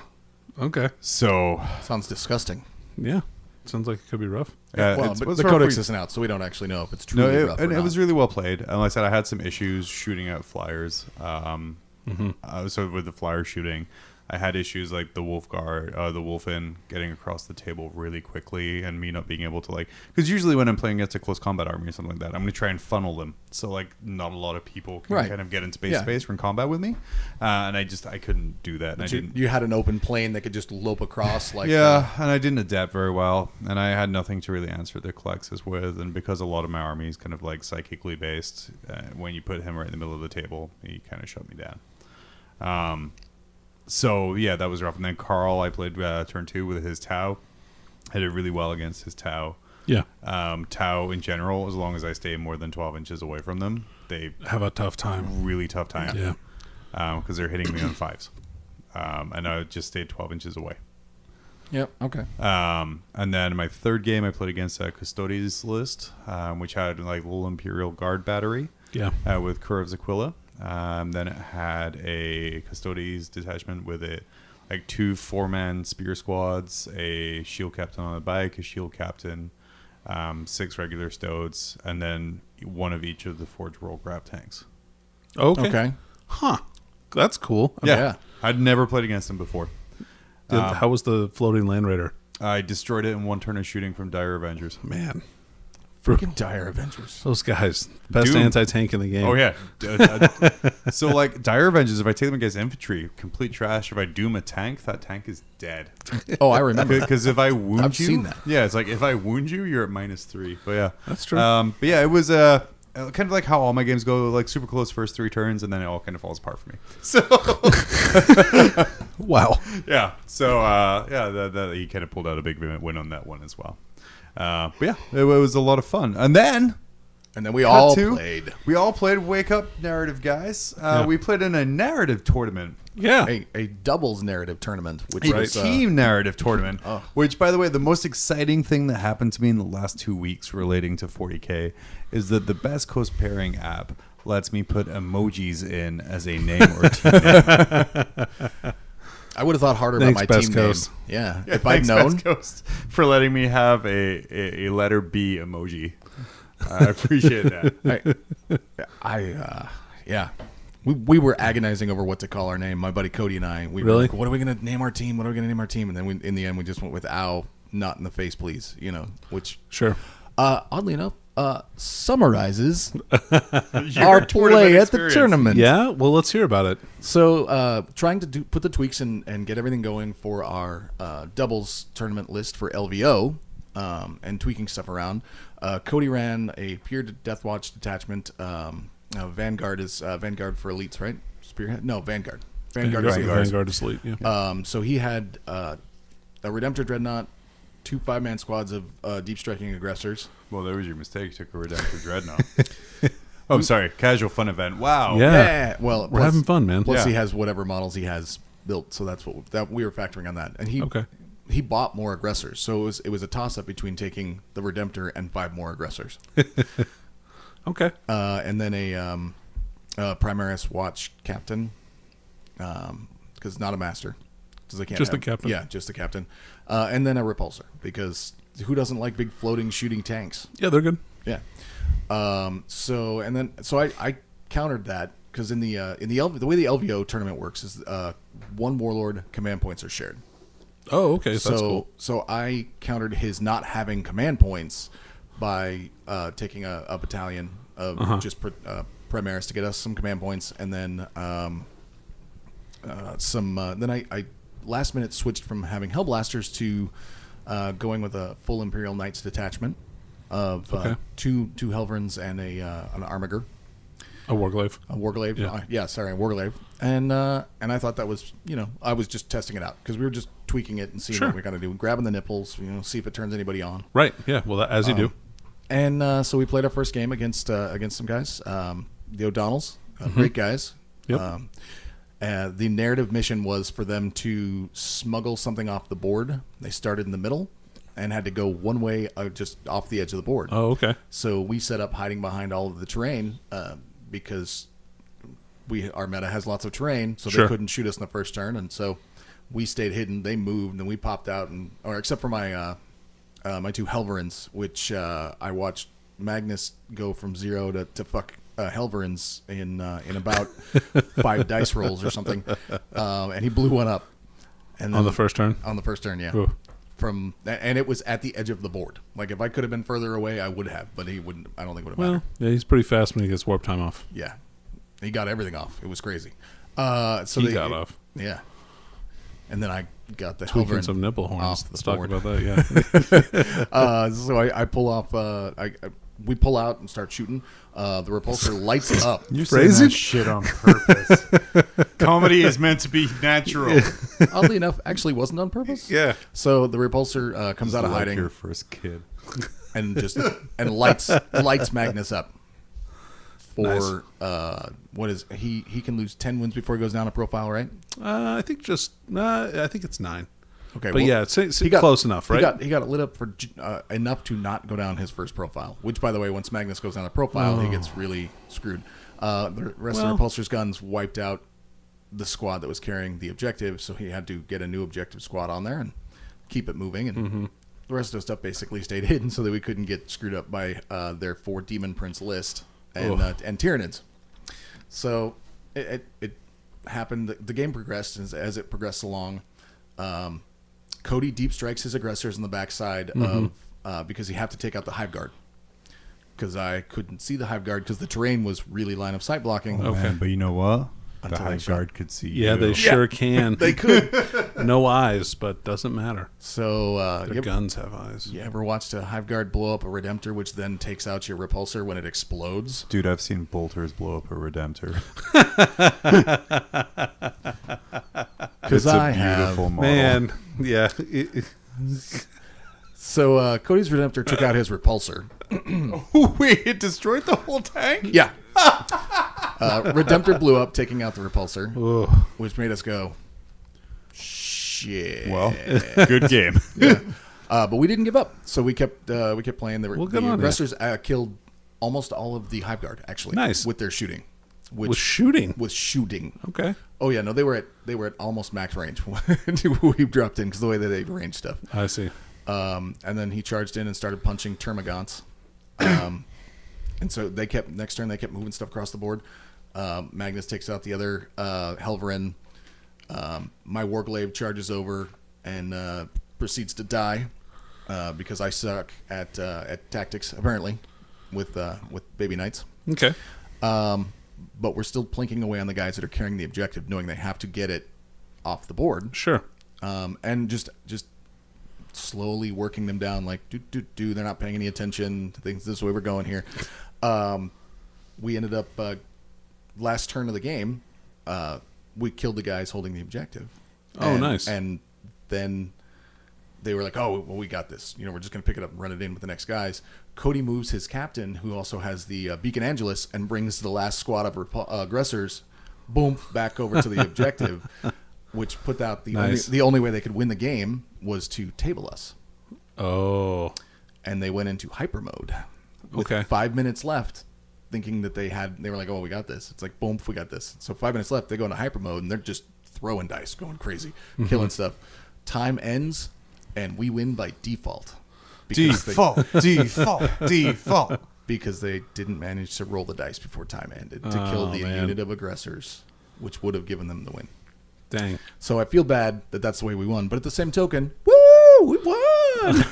Okay. So Sounds disgusting. Yeah. Sounds like it could be rough. Well, it but was the rough codex for- isn't out, so we don't actually know if it's No, truly rough or and it not. was really well played. And like I said, I had some issues shooting out flyers. So with the flyer shooting, I had issues like the Wolfen getting across the table really quickly, and me not being able to because usually when I'm playing against a close combat army or something like that, I'm going to try and funnel them. So like not a lot of people can Right. kind of get into Yeah. space in combat with me, and I couldn't do that. And I didn't. You had an open plane that could just lope across like Yeah, and I didn't adapt very well, and I had nothing to really answer the Calexis with, and because a lot of my army is kind of like psychically based, when you put him right in the middle of the table, he kind of shut me down. So yeah, that was rough. And then Carl, I played turn 2 with his Tau. I did really well against his Tau. Yeah. Tau in general, as long as I stay more than 12 inches away from them, they Have a tough time. really tough time. Yeah. Because they're hitting me on 5s. And I just stayed 12 inches away. Yep. Okay. And then my third game, I played against a Custodes list, which had like little Imperial Guard battery Yeah. with Curves Aquila. Then it had a Custodes detachment with it, like 2 4-man spear squads, a shield captain on a bike, a shield captain, 6 regular stodes, and then 1 of each of the Forge Roll grab tanks. Okay. Huh. That's cool. Yeah. I'd never played against them before. How was the floating Land Raider? I destroyed it in 1 turn of shooting from Dire Avengers. Man. Freaking Dire Avengers. Those guys. Best Dude. anti-tank in the game. Oh yeah. So like Dire Avengers, if I take them against infantry, complete trash. If I doom a tank, that tank is dead. Oh, I remember. Because if I wound I've you, seen that. yeah, it's like if I wound you, you're at -3. But yeah, That's true. But yeah, it was kind of like how all my games go, like super close first 3 turns, and then it all kind of falls apart for me. So Wow. yeah, so that he kind of pulled out a big win on that one as well. But yeah, it was a lot of fun, and then. And then we all to- played We all played Wake Up Narrative, guys. Yeah. We played in a narrative tournament. Yeah. a doubles narrative tournament, which A was team narrative tournament. Oh. Which, by the way, the most exciting thing that happened to me in the last 2 weeks relating to 40K is that the Best Coast Pairing app lets me put emojis in as a name or team name. I would have thought harder Thanks, about my Best team Coast. name. Yeah, Yeah, if I'd thanks, known. Best Coast, for letting me have a letter B emoji. I appreciate that. Yeah. We were agonizing over what to call our name. My buddy Cody and I. We were Really? like, what are we going to name our team? What are we going to name our team? And then in the end, we just went with "Ow, not in the face, please." Which Sure. oddly enough, summarizes Your our play at the experience. tournament. Yeah. Well, let's hear about it. So, trying to put the tweaks and get everything going for our doubles tournament list for LVO, and tweaking stuff around. Cody ran a Pure Deathwatch detachment. Vanguard is Vanguard for elites, right? Spearhead? No, Vanguard. Vanguard is elites. Vanguard is elite. Yeah. So he had a Redemptor Dreadnought, 2 5-man squads of deep striking aggressors. Well, there was your mistake. You took a Redemptor Dreadnought. Oh, sorry. Casual fun event. Wow. Yeah. Well, We're having fun, man. Plus, Yeah. he has whatever models he has built, so that's what we were factoring on that. And he bought more aggressors, so it was a toss up between taking the Redemptor and 5 more aggressors. Okay. And then a Primaris Watch Captain, because not a master, because I can't. Just the captain. Yeah, just the captain, and then a Repulsor, because who doesn't like big floating shooting tanks? Yeah, they're good. Yeah. So I countered that because in the way the LVO tournament works is 1 warlord command points are shared. Oh, okay. That's cool. So I countered his not having command points by taking a battalion of just Primaris to get us some command points, and then some. Then I last minute switched from having Hellblasters to going with a full Imperial Knights detachment. of two Helverins and an Armiger. A Warglaive. A Warglaive. Yeah. A Warglaive. And I thought that was, I was just testing it out because we were just tweaking it and seeing what we got to do. Grabbing the nipples, see if it turns anybody on. Right. Yeah. Well, as you do. And so we played our first game against some guys, the O'Donnells, great guys. Yep. The narrative mission was for them to smuggle something off the board. They started in the middle and had to go one way just off the edge of the board. Oh, okay. So we set up hiding behind all of the terrain because our meta has lots of terrain, so they couldn't shoot us in the first turn. And so we stayed hidden. They moved, and we popped out, except for my two Helverins, which I watched Magnus go from 0 to fuck Helverins in about 5 dice rolls or something, and he blew one up. And then, on the first turn? On the first turn, yeah. Ooh. And it was at the edge of the board. Like, if I could have been further away, I would have, but he wouldn't. I don't think it would have mattered. Yeah, he's pretty fast when he gets warp time off. Yeah. He got everything off. It was crazy. Got off. Yeah. And then I got the tweaking Helverin some nipple horns. off Let's the talk board. about that, yeah. So I pull off. We pull out and start shooting. The repulsor lights up. You're saying that shit on purpose. Comedy is meant to be natural. Oddly enough, actually wasn't on purpose. Yeah. So the repulsor comes out of hiding. Your first kid. And lights Magnus up. For what is he can lose 10 wins before he goes down a profile, right? I think it's 9. Okay, but yeah, it's close enough, right? He got it lit up for enough to not go down his first profile. Which, by the way, once Magnus goes down a profile, he gets really screwed. The rest of the repulsor's guns wiped out the squad that was carrying the objective, so he had to get a new objective squad on there and keep it moving. And the rest of the stuff basically stayed hidden so that we couldn't get screwed up by their 4 Demon Prince list and Tyranids. So it happened. The game progressed as it progressed along. Cody deep strikes his aggressors in the backside of because he had to take out the Hive Guard. Because I couldn't see the Hive Guard because the terrain was really line of sight blocking. Okay, man, but you know what? Until the Hive Guard could see you. Yeah, they sure can. They could. No eyes, but doesn't matter. So their guns have eyes. You ever watched a Hive Guard blow up a Redemptor, which then takes out your Repulsor when it explodes? Dude, I've seen bolters blow up a Redemptor. Because I have. Model. Man, yeah. So Cody's Redemptor took out his Repulsor. Wait, it destroyed the whole tank? Yeah. Redemptor blew up, taking out the Repulsor, which made us go, shit. Well, good game. Yeah. But we didn't give up, so we kept playing. The aggressors killed almost all of the Hive Guard, actually. Nice. With their shooting. With shooting? With shooting. Okay. Oh yeah, no, they were at almost max range when we dropped in because the way that they range stuff. I see. And then he charged in and started punching Termagants. And so next turn they kept moving stuff across the board. Magnus takes out the other Helverin. My Warglaive charges over and proceeds to die because I suck at tactics apparently with baby knights. Okay. But we're still plinking away on the guys that are carrying the objective, knowing they have to get it off the board. Sure. And just slowly working them down, like do. They're not paying any attention to things. This is the way we're going here. We ended up last turn of the game. We killed the guys holding the objective. Nice. And then they were like, "Oh, well, we got this. We're just going to pick it up and run it in with the next guys." Cody moves his captain, who also has the Beacon Angelus, and brings the last squad of aggressors, boom, back over to the objective, which put out the only way they could win the game was to table us. Oh. And they went into hyper mode with Okay. 5 minutes left, thinking that they were like, "Oh, we got this." It's like, boom, we got this. So 5 minutes left, they go into hyper mode, and they're just throwing dice, going crazy, killing stuff. Time ends, and we win by default. Default. Because they didn't manage to roll the dice before time ended to kill the unit of aggressors, which would have given them the win. Dang. So I feel bad that that's the way we won. But at the same token, woo, we won!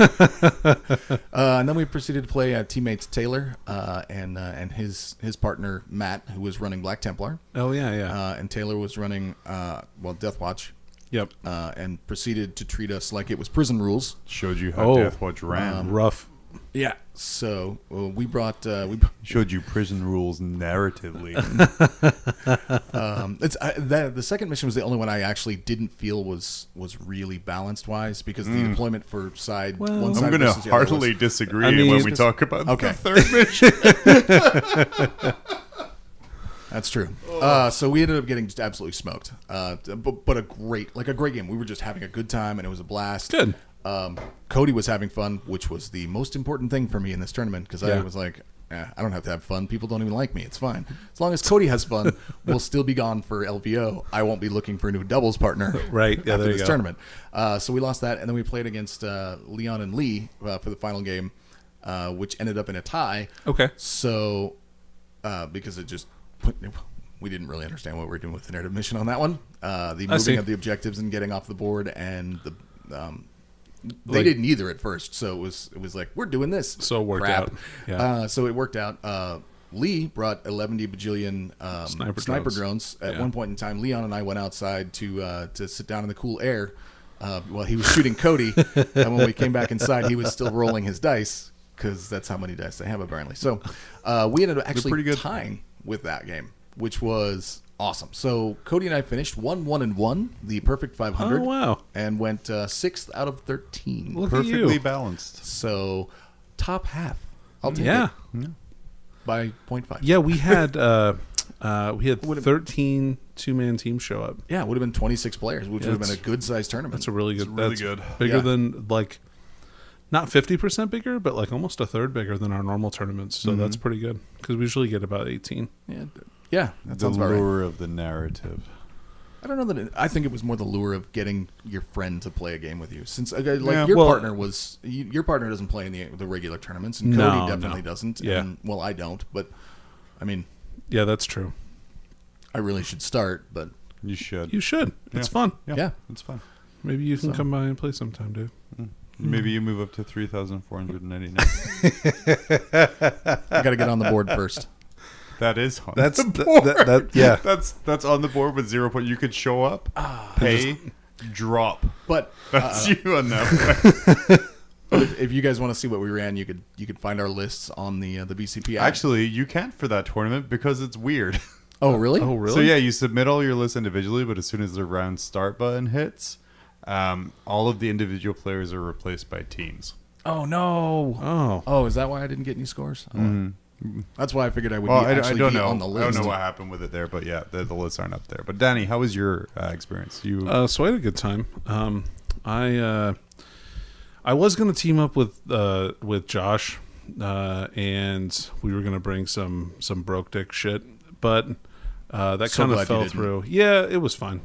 And then we proceeded to play teammates Taylor and his partner Matt, who was running Black Templar. Oh, yeah. And Taylor was running, Death Watch. Yep. And proceeded to treat us like it was prison rules. Showed you how Death Watch ran. Rough. Yeah. So we brought Showed you prison rules narratively. the second mission was the only one I actually didn't feel was really balanced wise because the deployment for one side. I'm going to versus the other heartily was- disagree when we talk about Okay. the third mission. That's true. So we ended up getting just absolutely smoked. But a great game. We were just having a good time, and it was a blast. Good. Cody was having fun, which was the most important thing for me in this tournament because I was like, I don't have to have fun. People don't even like me. It's fine. As long as Cody has fun, we'll still be gone for LVO. I won't be looking for a new doubles partner Right. Yeah, after there you this go. tournament. So we lost that, and then we played against Leon and Lee for the final game, which ended up in a tie. Okay. So because we didn't really understand what we were doing with the narrative mission on that one. The see. moving of the objectives and getting off the board, and they didn't either at first. So it was like, we're doing this. So it worked Crap. out. Yeah. So it worked out. Lee brought 11 bajillion sniper drones. At one point in time, Leon and I went outside to sit down in the cool air while he was shooting Cody. And when we came back inside, he was still rolling his dice because that's how many dice they have apparently. So we ended up actually pretty good. tying with that game, which was awesome. So Cody and I finished 1-1-1, the perfect 500. Oh, wow. And went 6th out of 13. Look at you. Perfectly balanced. So top half. I'll take Yeah. it by 0.5. Yeah, we had 13 two-man teams show up. Yeah, it would have been 26 players, which would have been a it's- good sized tournament. That's a really good. really that's good. Bigger Yeah. than not 50% bigger, but like almost a third bigger than our normal tournaments. So that's pretty good because we usually get about 18. Yeah, that The sounds about right. lure of the narrative. I don't know that I think it was more the lure of getting your friend to play a game with you. Since your well- partner your partner doesn't play in the regular tournaments, and No, Cody definitely no. doesn't. Yeah. And, well, I don't, but I mean, Yeah, that's true. I really should start, but You should. You should. It's Yeah. fun. Yeah. It's fun. Maybe you can come by and play sometime, dude. Maybe you move up to 3,499. I got to get on the board first. That is on That's the board. yeah. That's on the board with 0 point. You could show up, pay, drop. But That's you on that. if you guys want to see what we ran, you could find our lists on the BCP. Actually, you can't for that tournament because it's weird. oh really? Oh, really? So yeah, you submit all your lists individually, but as soon as the round start button hits, all of the individual players are replaced by teams. Oh no. Oh. Oh, is that why I didn't get any scores? That's why I figured I would Well, be actually don't be know. on the I list. don't know what happened with it there, but yeah, the lists aren't up there. But Danny, how was your experience? You So I had a good time. I was going to team up with Josh, and we were going to bring some broke dick shit, but that So kind glad of you fell didn't. through. Yeah, it was fine.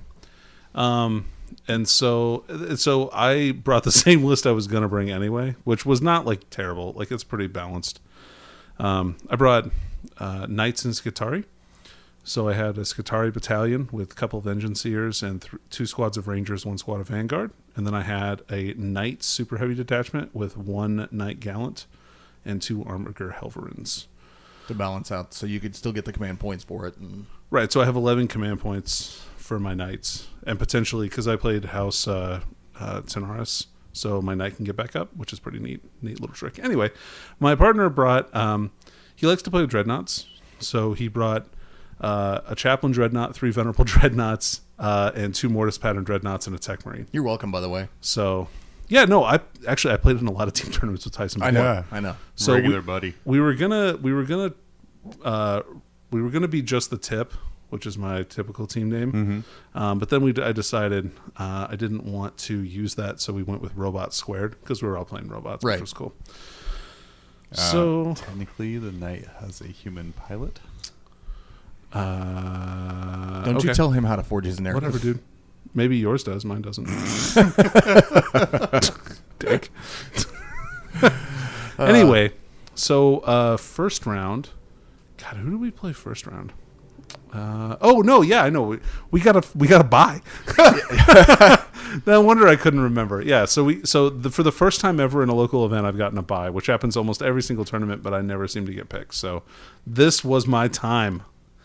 And so I brought the same list I was going to bring anyway, which was not like terrible. Like it's pretty balanced. I brought Knights and Skitarii. So I had a Skitarii battalion with a couple of Engine Seers and 2 squads of Rangers, 1 squad of Vanguard. And then I had a Knight Super Heavy detachment with 1 Knight Gallant and 2 Armiger Helverins. to balance out, so you could still get the command points for it. And Right, so I have 11 command points for my Knights. And potentially, because I played House Tenaris, so my Knight can get back up, which is pretty neat little trick. Anyway, my partner brought, he likes to play with Dreadnoughts. So he brought a Chaplain Dreadnought, 3 Venerable Dreadnoughts, and 2 Mortis Pattern Dreadnoughts and a Tech Marine. you're welcome, by the way. So, yeah, no, I played in a lot of team tournaments with Tyson before. Yeah. I know. So regular buddy. We were gonna be just the Tip, which is my typical team name. But then I decided I didn't want to use that, so we went with Robots Squared because we were all playing robots, Right. which was cool. So Technically, the Knight has a human pilot. Don't okay. you tell him how to forge his narrative. Whatever, dude. Maybe yours does. Mine doesn't. Dick. Anyway, so first round. God, who did we play first round? Oh no, yeah, I know. We got a buy. No wonder I couldn't remember. Yeah, for the first time ever in a local event, I've gotten a buy, which happens almost every single tournament, but I never seem to get picked. So this was my time.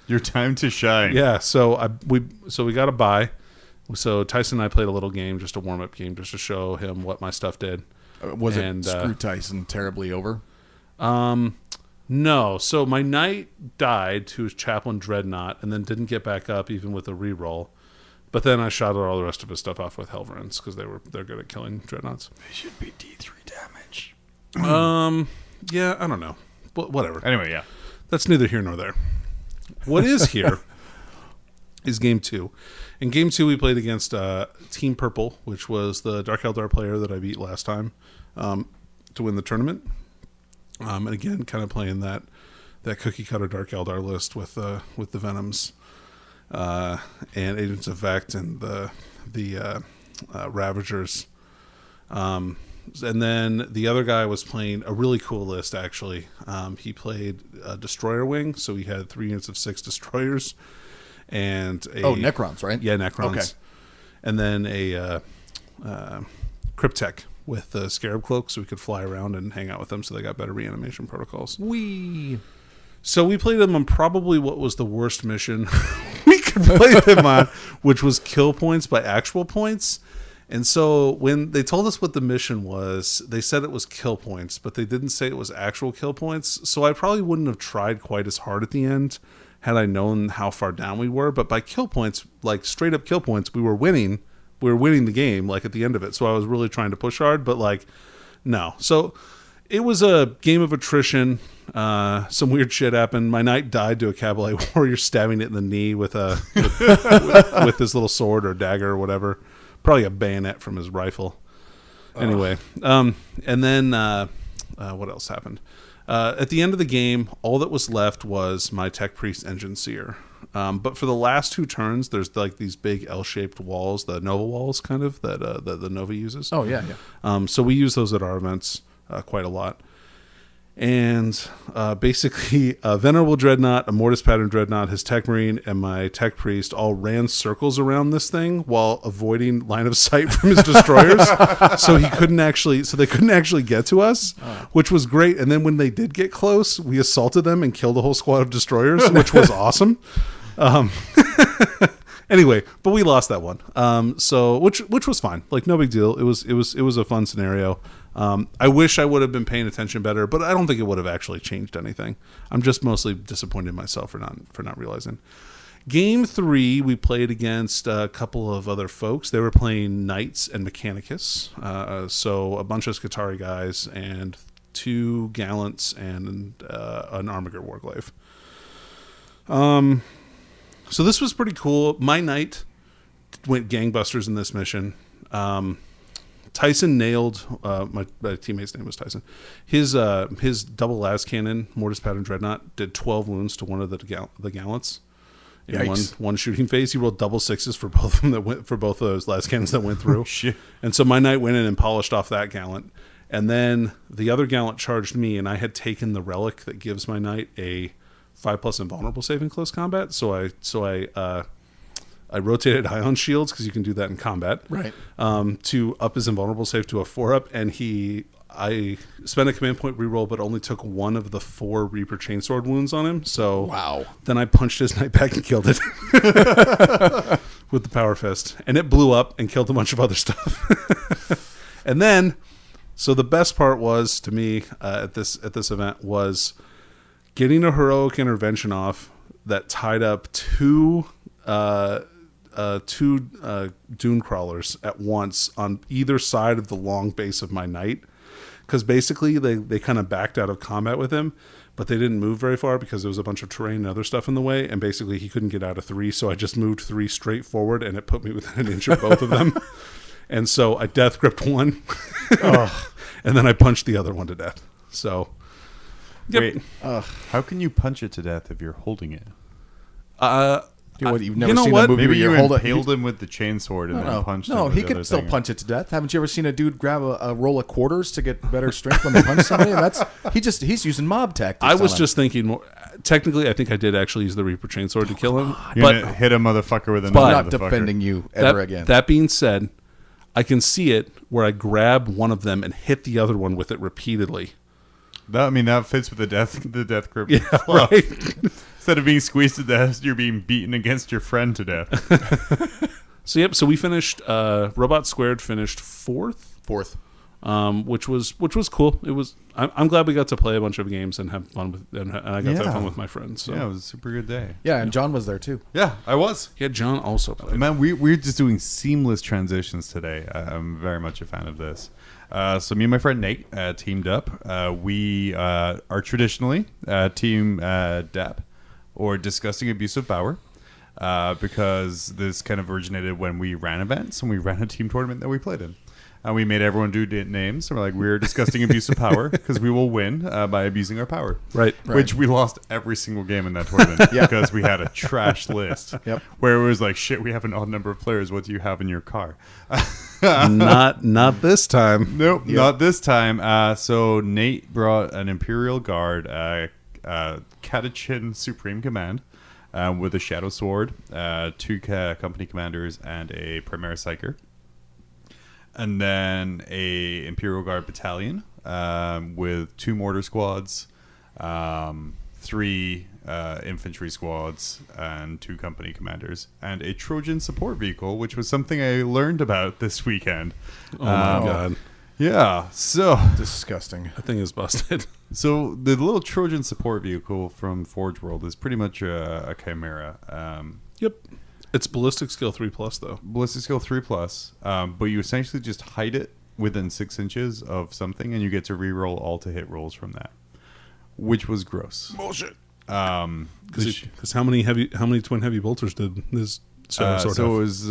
Your time to shine. Yeah, so we got a buy. So Tyson and I played a little game, just a warm up game, just to show him what my stuff did. Was And, it screw Tyson terribly over? No. So my knight died to his chaplain dreadnought and then didn't get back up even with a reroll. But then I shot all the rest of his stuff off with Helverins because they're good at killing dreadnoughts. They should be D3 damage. Yeah, I don't know. But whatever. Anyway, yeah. That's neither here nor there. What is here is Game 2. In Game 2, we played against Team Purple, which was the Dark Eldar player that I beat last time to win the tournament. And again, kind of playing that cookie-cutter Dark Eldar list with the Venoms and Agents of Vect and the Ravagers. And then the other guy was playing a really cool list, actually. He played Destroyer Wing, so he had 3 units of 6 Destroyers. And Necrons, right? Yeah, Necrons. Okay. And then a Cryptek with the Scarab Cloak, so we could fly around and hang out with them, so they got better reanimation protocols. So we played them on probably what was the worst mission we could play them on, which was kill points by actual points. And so when they told us what the mission was, they said it was kill points, but they didn't say it was actual kill points. So I probably wouldn't have tried quite as hard at the end had I known how far down we were. But by kill points, like straight up kill points, we were winning. We were winning the game, like at the end of it. So I was really trying to push hard, but like, no. So it was a game of attrition. Some weird shit happened. My knight died to a Cavalry warrior stabbing it in the knee with with his little sword or dagger or whatever. Probably a bayonet from his rifle. Anyway, and then what else happened? At the end of the game, all that was left was my Tech Priest Engine Seer. But for the last 2 turns, there's like these big L-shaped walls, the Nova walls, kind of that the Nova uses. Oh yeah, yeah. So we use those at our events quite a lot. And basically, a Venerable Dreadnought, a Mortis Pattern Dreadnought, his Tech Marine, and my Tech Priest all ran circles around this thing while avoiding line of sight from his destroyers. So they couldn't actually get to us, which was great. And then when they did get close, we assaulted them and killed a whole squad of destroyers, which was awesome. Anyway, but we lost that one. So which was fine. Like, no big deal. It was a fun scenario. I wish I would have been paying attention better, but I don't think it would have actually changed anything. I'm just mostly disappointed in myself for not realizing. Game 3, we played against a couple of other folks. They were playing Knights and Mechanicus. So a bunch of Skitarii guys and 2 Gallants and an Armiger Warglaive. So this was pretty cool. My knight went gangbusters in this mission. Tyson nailed my teammate's name was Tyson. His double las cannon Mortis Pattern Dreadnought did 12 wounds to one of the gallants in one shooting phase. He rolled double 6s for both of them for both of those las cannons that went through. Shit. And so my knight went in and polished off that gallant. And then the other gallant charged me, and I had taken the relic that gives my knight a 5+ invulnerable save in close combat. So I rotated Ion Shields, because you can do that in combat, right? To up his invulnerable save to a 4-up, and I spent a command point reroll, but only took 1 of the 4 Reaper Chainsword wounds on him. So wow. Then I punched his knight back and killed it with the Power Fist, and it blew up and killed a bunch of other stuff. And then, so the best part was to me at this event was getting a heroic intervention off that tied up 2 dune crawlers at once on either side of the long base of my knight, because basically they kind of backed out of combat with him, but they didn't move very far because there was a bunch of terrain and other stuff in the way, and basically he couldn't get out of 3, so I just moved 3 straight forward, and it put me within an inch of both of them. And so I death gripped one, and then I punched the other one to death. So yep. Wait, how can you punch it to death if you're holding it? You've never seen a movie Maybe where you you impaled him with the chainsword and then punched him. No, with he the could other still thing. punch it to death. Haven't you ever seen a dude grab a roll of quarters to get better strength when they punch somebody? He's using mob tactics. I was just thinking more. Technically, I think I did actually use the Reaper Chainsword to kill him. You're gonna hit a motherfucker with I'm another not motherfucker. defending you ever again. That being said, I can see it where I grab one of them and hit the other one with it repeatedly. That fits with the death grip. Yeah, fluff. right. Instead of being squeezed to death, you're being beaten against your friend to death. So we finished. Robot Squared finished 4th. which was cool. It was. I'm glad we got to play a bunch of games and have fun with, and I got to have fun with my friends. So. Yeah, it was a super good day. Yeah, and John was there too. Yeah, I was. Yeah, John also played. Man, we're just doing seamless transitions today. I'm very much a fan of this. So me and my friend Nate teamed up. We are traditionally Team DAP, or Disgusting Abuse of Power, because this kind of originated when we ran events and we ran a team tournament that we played in. And we made everyone do names. And we're like, we're Disgusting Abuse of Power because we will win by abusing our power. Right. Which we lost every single game in that tournament because we had a trash list. Yep. Where it was like, shit, we have an odd number of players. What do you have in your car? Not this time. Nope, not this time. So Nate brought an Imperial Guard, Catachin Supreme Command, with a Shadow Sword, 2 company commanders, and a Primaris Psyker. And then a Imperial Guard battalion with 2 mortar squads, 3 infantry squads, and 2 company commanders, and a Trojan support vehicle, which was something I learned about this weekend. Oh my god. Yeah, so Disgusting. That thing is busted. So the little Trojan support vehicle from Forge World is pretty much a chimera. Yep. It's ballistic skill 3+ though. Ballistic skill 3+, but you essentially just hide it within 6 inches of something, and you get to reroll all to hit rolls from that, which was gross. Bullshit. Because how many twin heavy bolters did this sword have? So it was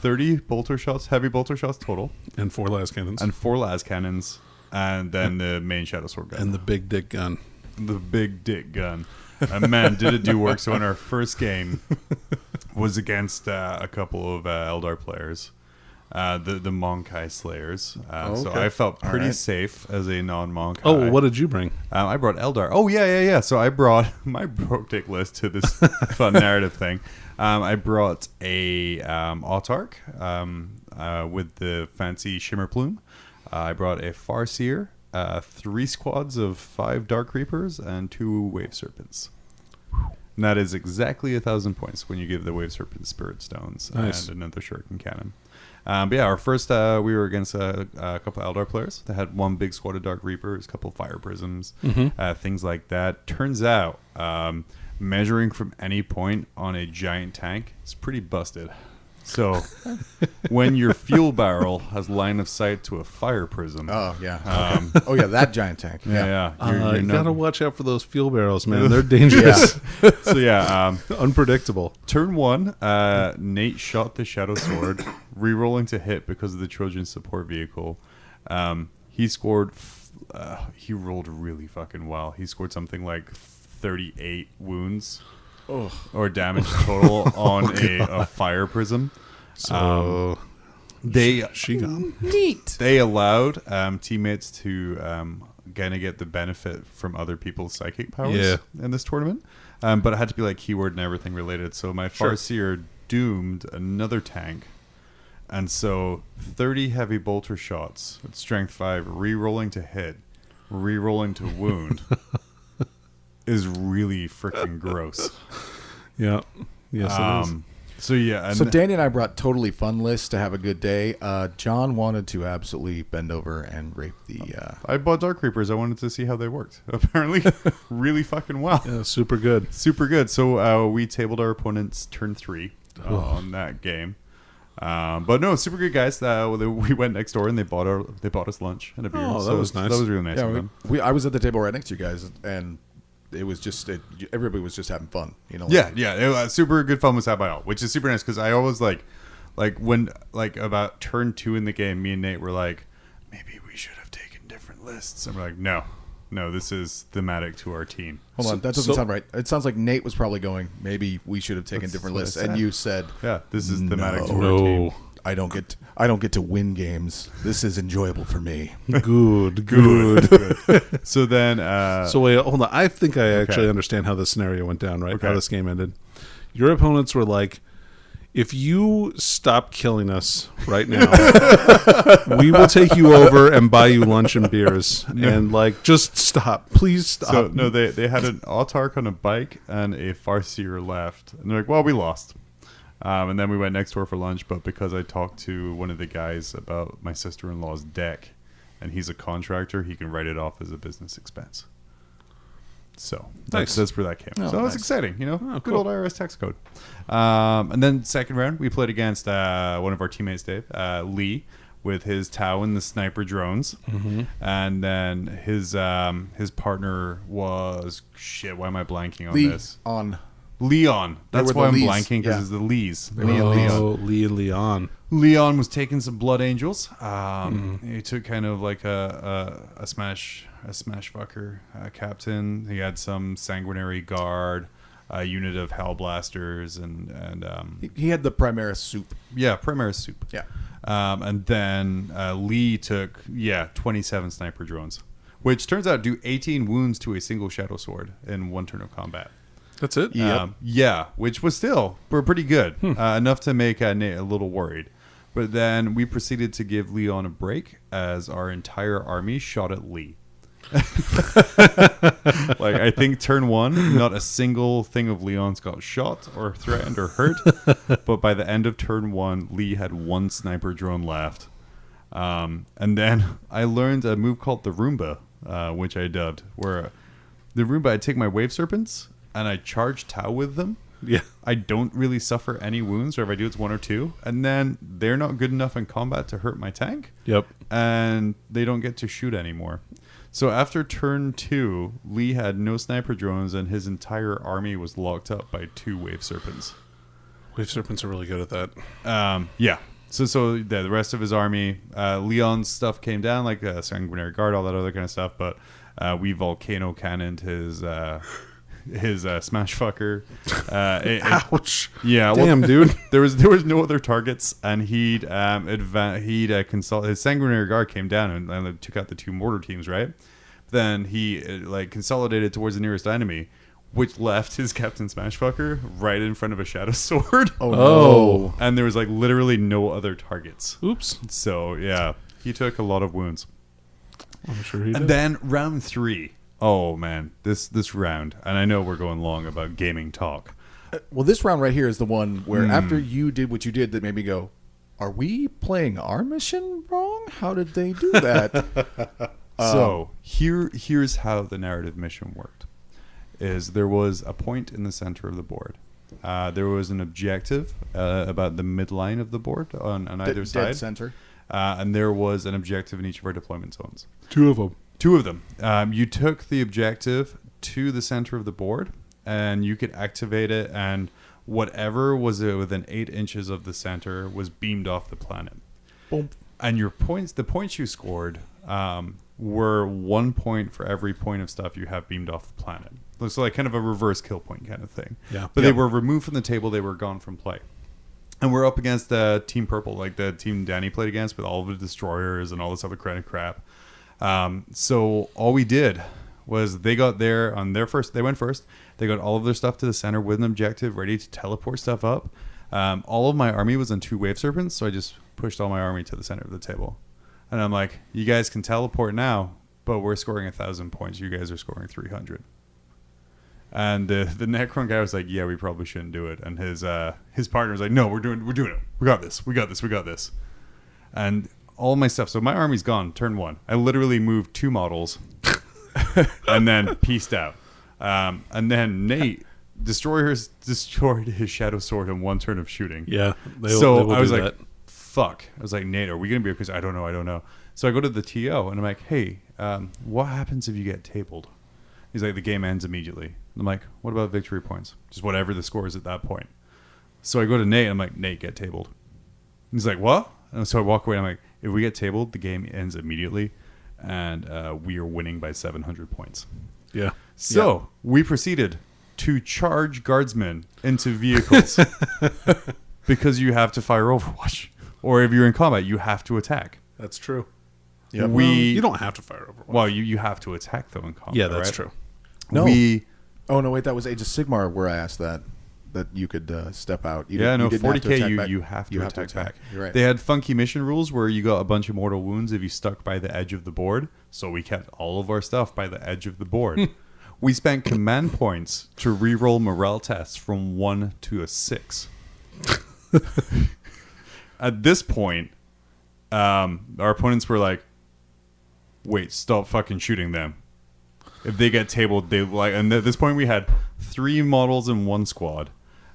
30 bolter shots, heavy bolter shots total, And 4 las cannons. and 4 las cannons, and then the main shadow sword gun. And the big dick gun. The big dick gun. And man, did it do work. So in our first game was against a couple of Eldar players, the Monkai Slayers. So Okay. I felt pretty right. safe as a non-Monkai. Oh, what did you bring? I brought Eldar. Oh, yeah. So I brought my Broke list to this fun narrative thing. I brought a Autarch with the fancy Shimmer Plume. I brought a Farseer, 3 squads of 5 Dark Reapers, and 2 Wave Serpents. And that is exactly 1,000 points when you give the Wave Serpent Spirit Stones Nice. and another Shuriken Cannon. But yeah, our first, we were against a couple Eldar players. They had 1 big squad of Dark Reapers, a couple of Fire Prisms, things like that. Turns out, measuring from any point on a giant tank is pretty busted. So when your fuel barrel has line of sight to a Fire Prism, Oh yeah. Okay. Oh yeah, that giant tank. yeah, You gotta watch out for those fuel barrels, man. They're dangerous. So yeah, Unpredictable. turn 1, Nate shot the Shadow Sword, re-rolling to hit because of the Trojan support vehicle. He scored. He rolled really fucking well. He scored something like 38 wounds or damage total on a Fire Prism. So she gone. Neat. They allowed teammates to kind of get the benefit from other people's psychic powers in this tournament, but it had to be like keyword and everything related. So my Farseer doomed another tank, and so 30 heavy bolter shots at strength 5, re-rolling to hit, re-rolling to wound, is really freaking gross. Yeah. Yes, it is. So yeah, and So Danny and I brought totally fun lists to have a good day. John wanted to absolutely bend over and rape the. I bought Dark Reapers. I wanted to see how they worked. Apparently, really fucking well. Yeah, super good. Super good. So we tabled our opponents turn 3 on that game. But no, super good guys. We went next door and they bought us lunch and a beer. Oh, that was nice. That was really nice of them. I was at the table right next to you guys, and it was just everybody was just having fun. You know. Yeah. It was super good fun was had by all, which is super nice because I always like when about turn 2 in the game, me and Nate were like, maybe we should have taken different lists, and we're like, no, this is thematic to our team. Hold on, that doesn't sound right. It sounds like Nate was probably going, maybe we should have taken That's different what I lists, said. and you said, Yeah, this is thematic to our No. team. I don't get to win games. This is enjoyable for me. Good. So then, So wait, hold on. I think I actually understand how this scenario went down, right? Okay. How this game ended. Your opponents were like, if you stop killing us right now, we will take you over and buy you lunch and beers. And just stop. Please stop. so no, they had an Autarch on a bike and a Farseer left, and they're like, well, we lost. And then we went next door for lunch, but because I talked to one of the guys about my sister-in-law's deck, and he's a contractor, he can write it off as a business expense. So Nice. that's where that came. Oh, so nice. it's exciting, you know, good cool. old IRS tax code. And then second round, we played against one of our teammates, Dave, Lee, with his Tau and the sniper drones. And then his partner was, shit, why am I blanking on this? Leon. That's were the why I'm Lees. blanking, because Yeah. it's the Lees. Lee and Leon. Oh, Lee and Leon. Leon was taking some Blood Angels. He took kind of like a smash fucker captain. He had some Sanguinary Guard, a unit of Hellblasters, and He had the Primaris soup. yeah, Primaris Soup. Yeah. And then Lee took 27 sniper drones, which turns out do 18 wounds to a single Shadow Sword in one turn of combat. That's it? Yep. Which was still pretty good, enough to make Nate a little worried. But then we proceeded to give Leon a break as our entire army shot at Lee. Like, I think turn one, not a single thing of Leon's got shot or threatened or hurt. But by the end of turn one, Lee had one sniper drone left. And then I learned a move called the Roomba, which I dubbed, where the Roomba, I take my Wave Serpents and I charge Tau with them. Yeah. I don't really suffer any wounds, or if I do, it's 1 or 2. And then they're not good enough in combat to hurt my tank. Yep. And they don't get to shoot anymore. So after turn 2, Lee had no sniper drones, and his entire army was locked up by 2 Wave Serpents. Wave Serpents are really good at that. Yeah. So the rest of his army, Leon's stuff came down, like Sanguinary Guard, all that other kind of stuff. But we volcano cannoned his smash fucker. Ouch. Yeah. Damn, dude. There was no other targets, and he'd consult. His Sanguinary Guard came down and took out the 2 mortar teams, right? Then he consolidated towards the nearest enemy, which left his Captain Smashfucker right in front of a Shadow Sword. Oh, no. And there was literally no other targets. Oops. So yeah, he took a lot of wounds. I'm sure he And did. then round 3. Oh man, this round, and I know we're going long about gaming talk. Well, this round right here is the one where after you did what you did that made me go, are we playing our mission wrong? How did they do that? So here's how the narrative mission worked. Is there was a point in the center of the board. There was an objective about the midline of the board on either side. Dead center. And there was an objective in each of our deployment zones. 2 of them. 2 of them. You took the objective to the center of the board, and you could activate it, and whatever was within 8 inches of the center was beamed off the planet. Boom. And your points, the points you scored, were 1 point for every point of stuff you have beamed off the planet. So like kind of a reverse kill point kind of thing. Yeah. But they were removed from the table. They were gone from play. And we're up against Team Purple, like the team Danny played against, with all of the destroyers and all this other kind of crap. So all we did was they got there on their first. They went first. They got all of their stuff to the center with an objective, ready to teleport stuff up. All of my army was on 2 Wave Serpents, so I just pushed all my army to the center of the table. And I'm like, you guys can teleport now, but we're scoring 1,000 points. You guys are scoring 300. And the Necron guy was like, yeah, we probably shouldn't do it. And his partner was like, no, we're doing it. We got this. And all my stuff. So my army's gone. Turn 1. I literally moved 2 models and then pieced out. And then Nate destroyed his Shadow Sword in 1 turn of shooting. Yeah. They So will I was do like, that. fuck. I was like, Nate, are we going to be, because I don't know. So I go to the TO and I'm like, hey, what happens if you get tabled? He's like, the game ends immediately. I'm like, what about victory points? Just whatever the score is at that point. So I go to Nate. I'm like, Nate, get tabled. He's like, what? And so I walk away. And I'm like, if we get tabled, the game ends immediately, and we are winning by 700 points. Yeah. So we proceeded to charge guardsmen into vehicles because you have to fire Overwatch, or if you're in combat, you have to attack. That's true. Yep. You don't have to fire Overwatch. Well, you have to attack though in combat. Yeah, that's right? true. No. Oh no, wait, that was Age of Sigmar where I asked that you could step out. You yeah, no, didn't have to 40k attack back. you have to attack back. You're right. They had funky mission rules where you got a bunch of mortal wounds if you stuck by the edge of the board. So we kept all of our stuff by the edge of the board. We spent command points to reroll morale tests from 1 to a 6. At this point, our opponents were like, wait, stop fucking shooting them. If they get tabled, they like. And at this point, we had 3 models in one squad,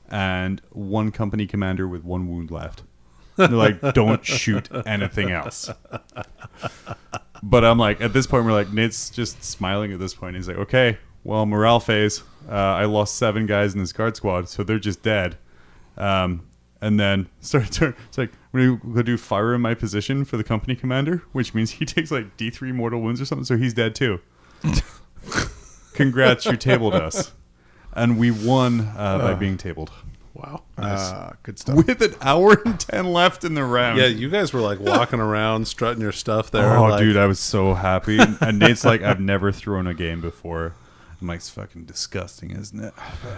and 1 company commander with 1 wound left. They're like, don't shoot anything else. But I'm like, at this point, we're like, Nate's just smiling at this point. He's like, okay, well, morale phase. I lost 7 guys in this guard squad, so they're just dead. And then it's like, we're going to do fire in my position for the company commander, which means he takes like D3 mortal wounds or something, so he's dead too. Congrats, you tabled us. And we won by being tabled. Wow. Good stuff. With an hour and 10 left in the round. Yeah, you guys were like walking around, strutting your stuff there. Oh, like, dude, I was so happy. And Nate's like, I've never thrown a game before. I'm like, it's fucking disgusting, isn't it?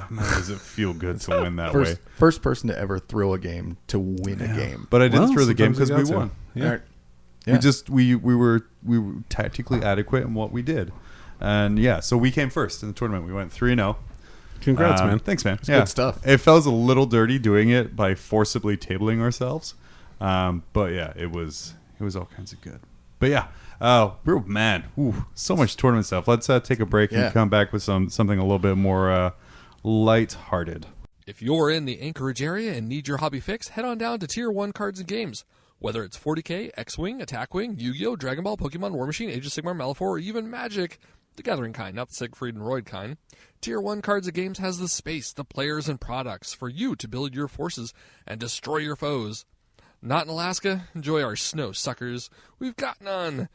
Man, does it feel good to win that way? First person to ever throw a game to win a game. But I didn't Well, throw the game sometimes because you we got won. to. Yeah. All right. Yeah. We were tactically adequate in what we did. And yeah, so we came first in the tournament. We went 3-0. Congrats, man. Thanks, man. good stuff. It felt a little dirty doing it by forcibly tabling ourselves. But yeah, it was all kinds of good. But yeah, so much tournament stuff. Let's take a break and come back with something a little bit more light-hearted. If you're in the Anchorage area and need your hobby fix, head on down to Tier 1 Cards and Games. Whether it's 40K, X-Wing, Attack Wing, Yu-Gi-Oh!, Dragon Ball, Pokemon, War Machine, Age of Sigmar, Malifaux, or even Magic, the Gathering kind, not the Siegfried and Roy kind, Tier 1 Cards and Games has the space, the players, and products for you to build your forces and destroy your foes. Not in Alaska? Enjoy our snow suckers. We've got none.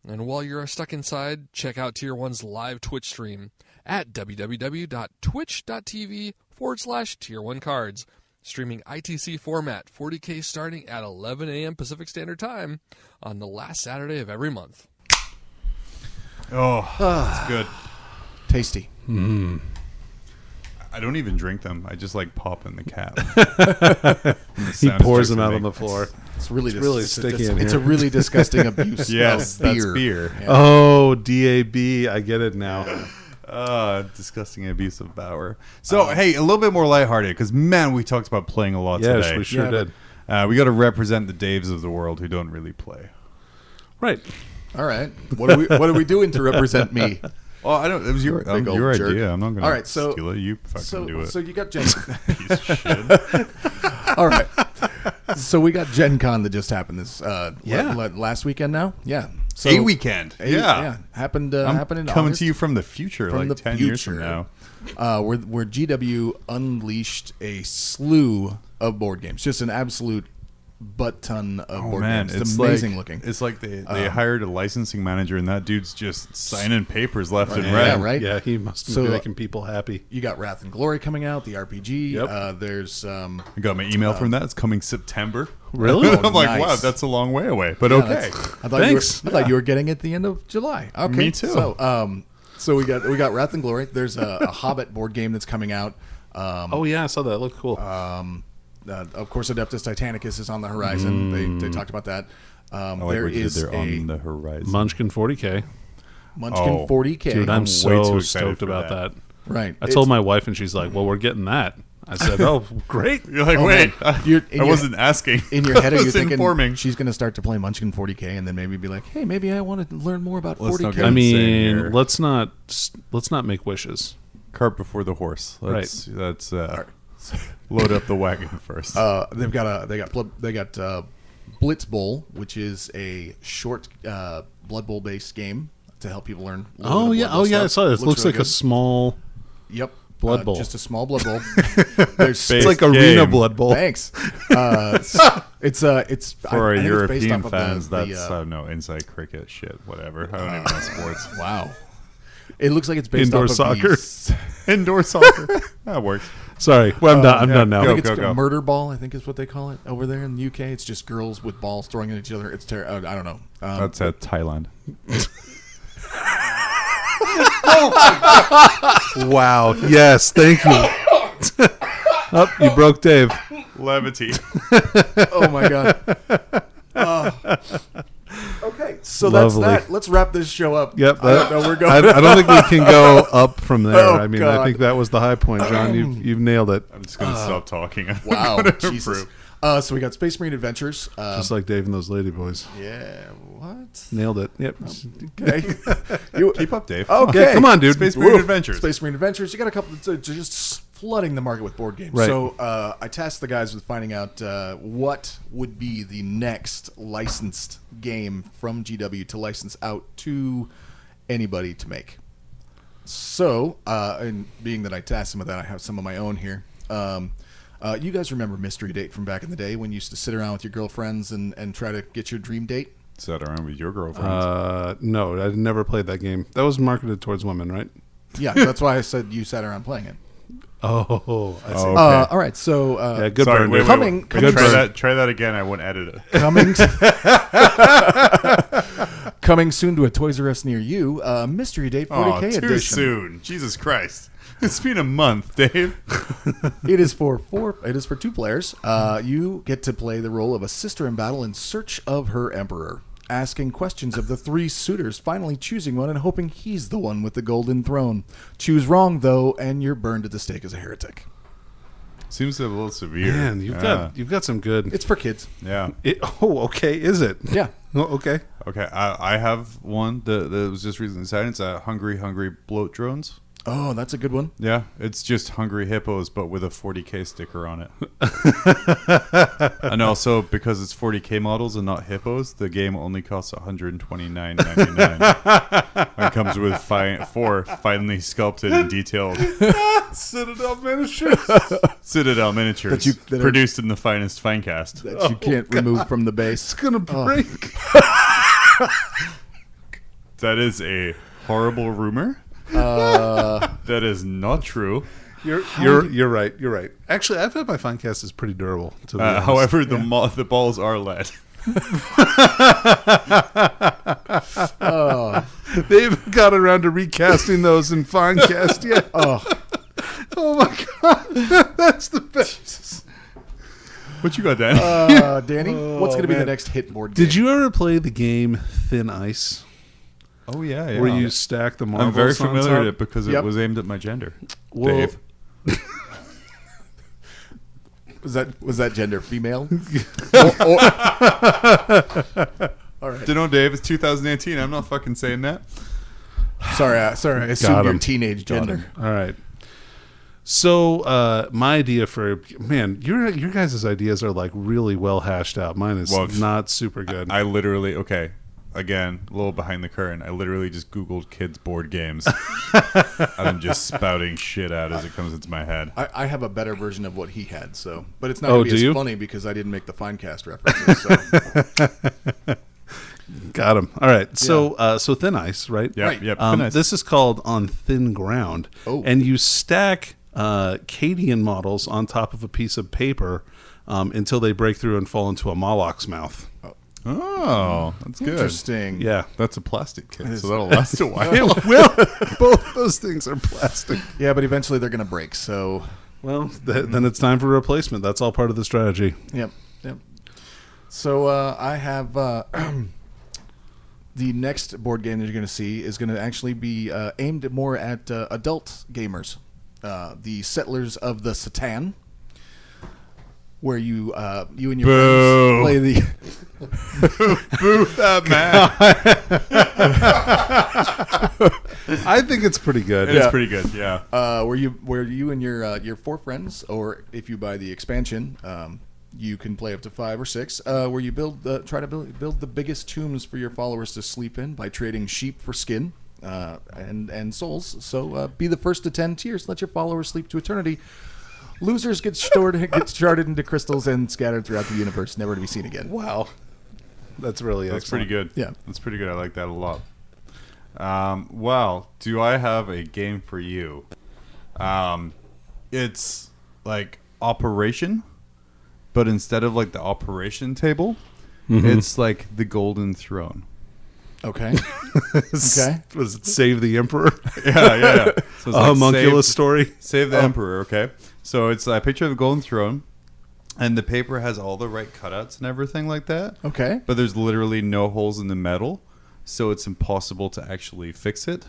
And while you're stuck inside, check out Tier 1's live Twitch stream at www.twitch.tv/Tier 1 Cards. Streaming ITC format, 40K starting at 11 a.m. Pacific Standard Time on the last Saturday of every month. Oh, that's good. Tasty. I don't even drink them. I just like pop in the cap. He pours them out on the floor. It's really sticky in It's here. a really disgusting abuse. Yes, of beer. that's beer. Yeah. Oh, DAB. I get it now. Disgusting abuse of Bauer. So, hey, a little bit more lighthearted because, man, we talked about playing a lot Yes, today. we sure did. We got to represent the Daves of the world who don't really play. Right. All right. What are we doing to represent me? Well, I don't. It was your Big old idea. jerk. I'm not going to All right, so- steal it. You fucking do it. So you got Gen. Piece of shit. All right. So we got Gen Con that just happened this Yeah. last weekend now. Yeah. So A weekend. Yeah. Happened I'm happened in coming August. to you from the future, From like the 10 years from future. now. Where GW unleashed a slew of board games, just an absolute butt ton of board games. It's amazing looking. It's like they hired a licensing manager, and that dude's just signing papers left and Yeah, right. right. Yeah, he must So, be making people happy. You got Wrath and Glory coming out, the RPG. Yep. There's I got my email from that. It's coming September. Really? I'm like, nice. wow, that's a long way away, but yeah, okay. I thought Thanks. I thought you were getting it at the end of July. Okay, Me too. So we got Wrath and Glory. There's a Hobbit board game that's coming out. Oh, yeah, I saw that. It looked cool. Of course, Adeptus Titanicus is on the horizon. They talked about that. I like There what you did is there a on the horizon. Munchkin 40K. Munchkin Oh, 40K. Dude, I'm way too so excited stoked for about that. that. right. I told my wife, and she's like, well, we're getting that. I said, oh, great. You're like, Oh, wait, man. You're- in I your- wasn't asking. In your head, I are you was thinking informing. she's going to start to play Munchkin 40K, and then maybe be like, "Hey, maybe I want to learn more about Let's not 40K." get I Same mean, here. let's not make wishes. Cart before the horse. Let's load up the wagon first. They got Blitz Bowl, which is a short Blood Bowl based game to help people learn. A little Oh, bit yeah. of Blood Bowl Oh, yeah. I stuff. saw this. Looks really like a good. small. Yep. Blood Bowl. Just a small Blood Bowl. There's It's like Arena Blood Bowl. Thanks. It's For I our think it's based European off of fans, the, that's no inside cricket shit. Whatever. I don't even know sports. wow. It looks like it's based Indoor off of soccer. Indoor soccer. That works. Sorry. Well, I'm done now. I think it's go. murder ball. I think is what they call it over there in the UK. It's just girls with balls throwing at each other. It's terrible. I don't know. That's Thailand. Wow. Yes. Thank you. Oh, you broke Dave. Levity. Oh my god. Okay. right, so that's Lovely. that. Let's wrap this show up. Yep. I don't know where we're going. I don't think we can go up from there. Oh, I mean, God. I think that was the high point, John. You've nailed it. I'm just gonna stop talking. I'm Wow, gonna Jesus. improve. So we got Space Marine Adventures. Just like Dave and those lady boys. Yeah, what? Nailed it. Yep. Okay. You, Keep up, Dave. okay. Come on, dude. Space Marine Woo. Adventures. Space Marine Adventures. You got a couple just flooding the market with board games. Right. So I tasked the guys with finding out what would be the next licensed game from GW to license out to anybody to make. So, and being that I tasked them with that, I have some of my own here. You guys remember Mystery Date from back in the day when you used to sit around with your girlfriends and try to get your dream date? Sat around with your girlfriend. No, I never played that game. That was marketed towards women, right? Yeah, that's why I said you sat around playing it. Oh, I see. Oh, okay. All right, so Yeah, good Sorry, burn. wait, dude. Coming- Good burn. try that again. I won't edit it. coming soon to a Toys R Us near you, Mystery Date 40K too edition. soon. Jesus Christ. It's been a month, Dave. It is for 2 players. You get to play the role of a sister in battle in search of her emperor, asking questions of the 3 suitors, finally choosing one and hoping he's the one with the golden throne. Choose wrong though, and you're burned at the stake as a heretic. Seems a little severe. Man, you've got some good. It's for kids. Yeah. Okay. Is it? Yeah. Oh, okay. Okay. I have one that was just recently signed. It's Hungry Bloat Drones. Oh, that's a good one. Yeah, it's just Hungry Hippos, but with a 40K sticker on it. And also, because it's 40K models and not hippos, the game only costs $129.99. It comes with 4 finely sculpted and detailed Citadel miniatures. Citadel miniatures that are- produced in the finest Finecast. That you can't remove from the base. It's gonna break. That is a horrible rumor. That is not true. You're right. You're right. Actually, I bet my Finecast is pretty durable. To be honest. However, the balls are lead. They haven't got around to recasting those in Finecast yet. Oh my god, that's the best. What you got, Dan? Danny, what's going to be the man. next hit board game? Did you ever play the game Thin Ice, Oh yeah. where you stack the marbles? I'm very on familiar top? with it because Yep. it was aimed at my gender. Well, Dave. Was that gender female? All right. Don't know, Dave. It's 2018. I'm not fucking saying that. Sorry, I assumed your him. teenage gender. All right. So my idea for your guys' ideas are like really well hashed out. Mine is Well, not super good. I literally, again, a little behind the curtain. I literally just Googled kids board games. And I'm just spouting shit out as it comes into my head. I have a better version of what he had, but it's not Oh, going to be do as you? funny because I didn't make the Finecast references. So. Got him. All right. So so Thin Ice, right? Yep, Right. yep. Finesse. This is called On Thin Ground. Oh. And you stack Cadian models on top of a piece of paper until they break through and fall into a Moloch's mouth. Oh, that's good. Interesting. Yeah. That's a plastic kit, so that'll last a while. It will. Both those things are plastic. Yeah, but eventually they're going to break. So, Well, then it's time for replacement. That's all part of the strategy. yep. So I have the next board game that you're going to see is going to actually be aimed more at adult gamers. The Settlers of the Satan, where you and your Boo. friends play the. Boo that man. I think it's pretty good. It's pretty good, yeah. Where you and your 4 friends, or if you buy the expansion, you can play up to 5 or 6. Where you try to build the biggest tombs for your followers to sleep in by trading sheep for skin and souls. So be the first to 10 tiers. Let your followers sleep to eternity. Losers get sharded into crystals and scattered throughout the universe, never to be seen again. Wow. That's really That's pretty excellent. good. Yeah. That's pretty good. I like that a lot. Well, do I have a game for you? It's like Operation, but instead of like the Operation table, it's like the Golden Throne. Okay. Okay. Was it Save the Emperor? Yeah. So it's A homunculus story? Save the Emperor, okay? So it's a picture of the Golden Throne, and the paper has all the right cutouts and everything like that. Okay. But there's literally no holes in the metal. so it's impossible to actually fix it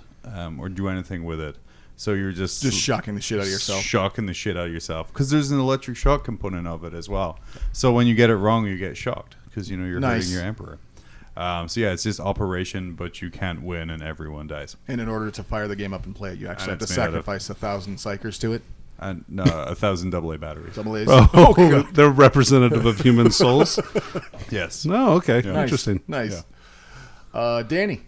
or do anything with it. So you're just shocking the shit out of yourself. Shocking the shit out of yourself. Because there's an electric shock component of it as well. So when you get it wrong, you get shocked. Because, you know, you're hurting your Emperor. So yeah, it's just operation, but you can't win and everyone dies. And in order to fire the game up and play it, you actually have to sacrifice 1,000 psychers to it. And 1,000 AA batteries. Double A's. Oh, they're representative of human souls? Yes. No, okay. Yeah. Nice. Interesting. Nice. Danny.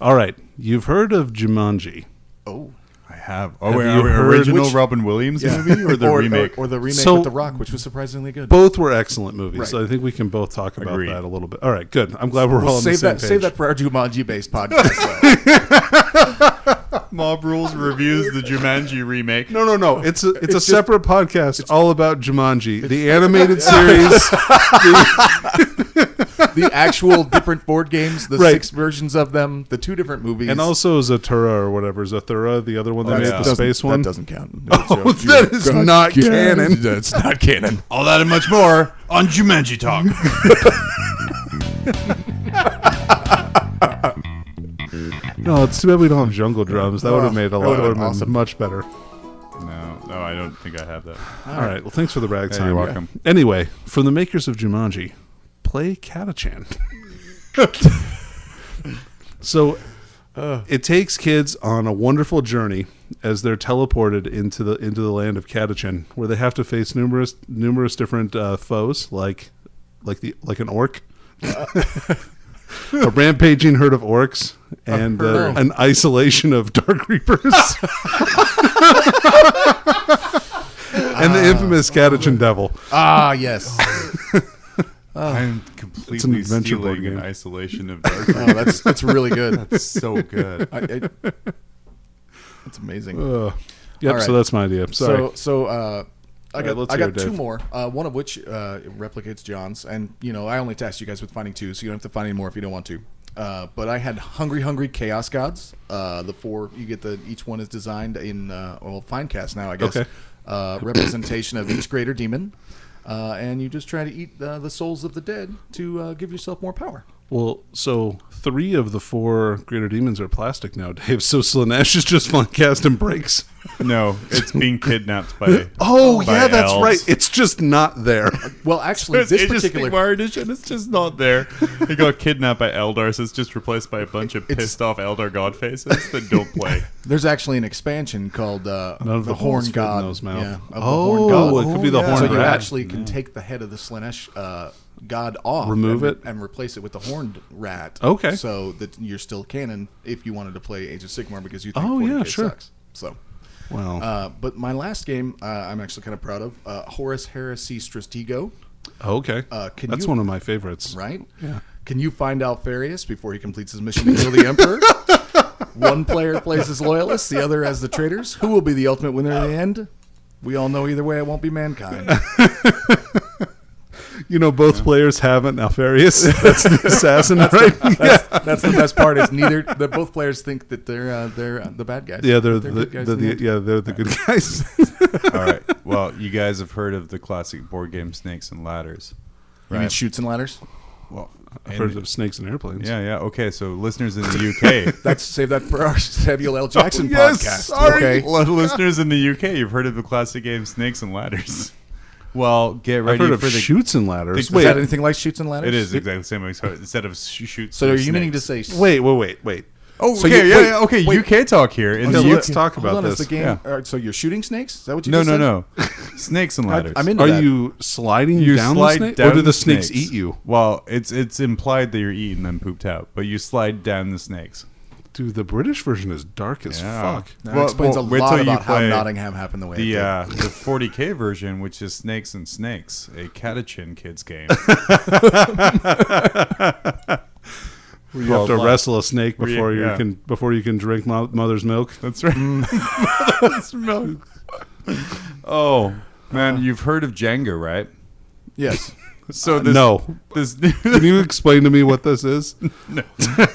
All right. You've heard of Jumanji. Oh. I have. Have Wait, you heard original which- Robin Williams movie or the remake? Or the remake So- with The Rock, which was surprisingly good. Both were excellent movies, Right. so I think we can both talk about Agreed. that a little bit. All right, good. I'm glad we're all on the save same that page. save that for our Jumanji-based podcast. Mob Rules reviews the Jumanji remake. No. It's a just- separate podcast all about Jumanji, the animated series. The actual different board games, the Right. 6 versions of them, the 2 different movies. And also Zathura or whatever. Zathura, the other one they made, yeah. the space one. That doesn't count. Oh, that is not canon. That's not canon. All that and much more on Jumanji Talk. No, it's too bad we don't have jungle drums. That would have made a lot. would've Would been have been awesome. much better. No, I don't think I have that. All right. Well, thanks for the ragtime. you're welcome. Anyway, from the makers of Jumanji, play Catachan. So it takes kids on a wonderful journey as they're teleported into the land of Catachan, where they have to face numerous different foes, like an orc, a rampaging herd of orcs, and an isolation of dark reapers, and the infamous Catachan devil. Ah, yes. I'm It's an completely adventure board stealing an game. isolation of dark. Oh, that's really good. That's so good. That's amazing. Yep. All right. So that's my idea. Sorry. So I right, got let's hear I it, got 2 Dave. more. One of which replicates John's, and I only tasked you guys with finding 2, so you don't have to find any more if you don't want to. But I had Hungry Chaos Gods. The 4 you get each one is designed in Finecast now, I guess. Okay. Representation of each greater demon, and you just try to eat the souls of the dead to give yourself more power. Well, so 3 of the 4 greater demons are plastic now, Dave. So Slanesh is just cast and breaks. No, it's being kidnapped by. Oh, by yeah, that's elves. right. It's just not there. Well, actually, It's this Age of particular Sigmar edition. It's just not there. He got kidnapped by Eldar, so it's just replaced by a bunch of pissed off Eldar god faces that don't play. there's actually an expansion called None of the the Horn holes fit in God. those mouth. Yeah, of the Horn God. it could be the yeah. horn So you rat. actually can take the head of the Slanesh god off, Remove and, it? and replace it with the horned rat. Okay. So that you're still canon if you wanted to play Age of Sigmar because you think Oh, 40K yeah, sure. sucks. So, Wow. but my last game I'm actually kind of proud of Horus Heresy Stratego. Okay. can That's you- one of my favorites. Right? Yeah. Can you find Alfarius before he completes his mission to kill the Emperor? One player plays as loyalists, the other as the traitors. Who will be the ultimate winner in the end? We all know either way it won't be mankind. Both players have an Alfarius. That's the assassin, right? That's the best part. Is that both players think that they're the bad guys. Yeah, they're But good guys they're in the end. they're the good guys. All right. Well, you guys have heard of the classic board game Snakes and Ladders. You mean shoots and ladders? Well, I've heard of snakes and airplanes. yeah. Okay, so listeners in the UK. Save that for our Samuel L. Jackson yes, podcast. sorry. Okay. Listeners in the UK, you've heard of the classic game Snakes and Ladders. Well, get I've ready heard of for the. shoots and ladders. Is Is Wait, that anything like shoots and ladders? It is exactly the same instead of shoots. So are and you meaning to snakes. say? wait. Oh, So okay, you- yeah, wait, okay. wait. UK talk here. In Okay, the let's UK, talk Hold about on, this. is the game? Yeah. All right, so you're shooting snakes? Is that what you No, just said? no. Snakes and ladders. I'm into Are that. you sliding You down slide the snake, down or do the the snakes snakes. eat you? Well, it's implied that you're eaten and pooped out, but you slide down the snakes. Dude, the British version is dark as fuck. That explains a wait lot till you about how play Nottingham happened the way The it did. the 40K version, which is Snakes and Snakes, a Catachan kids game. Where you have to wrestle a snake Where you- before yeah. you can drink mother's milk. That's right. That's milk. Oh man, you've heard of Jenga, right? Yes. So this, No. this Can you explain to me what this is?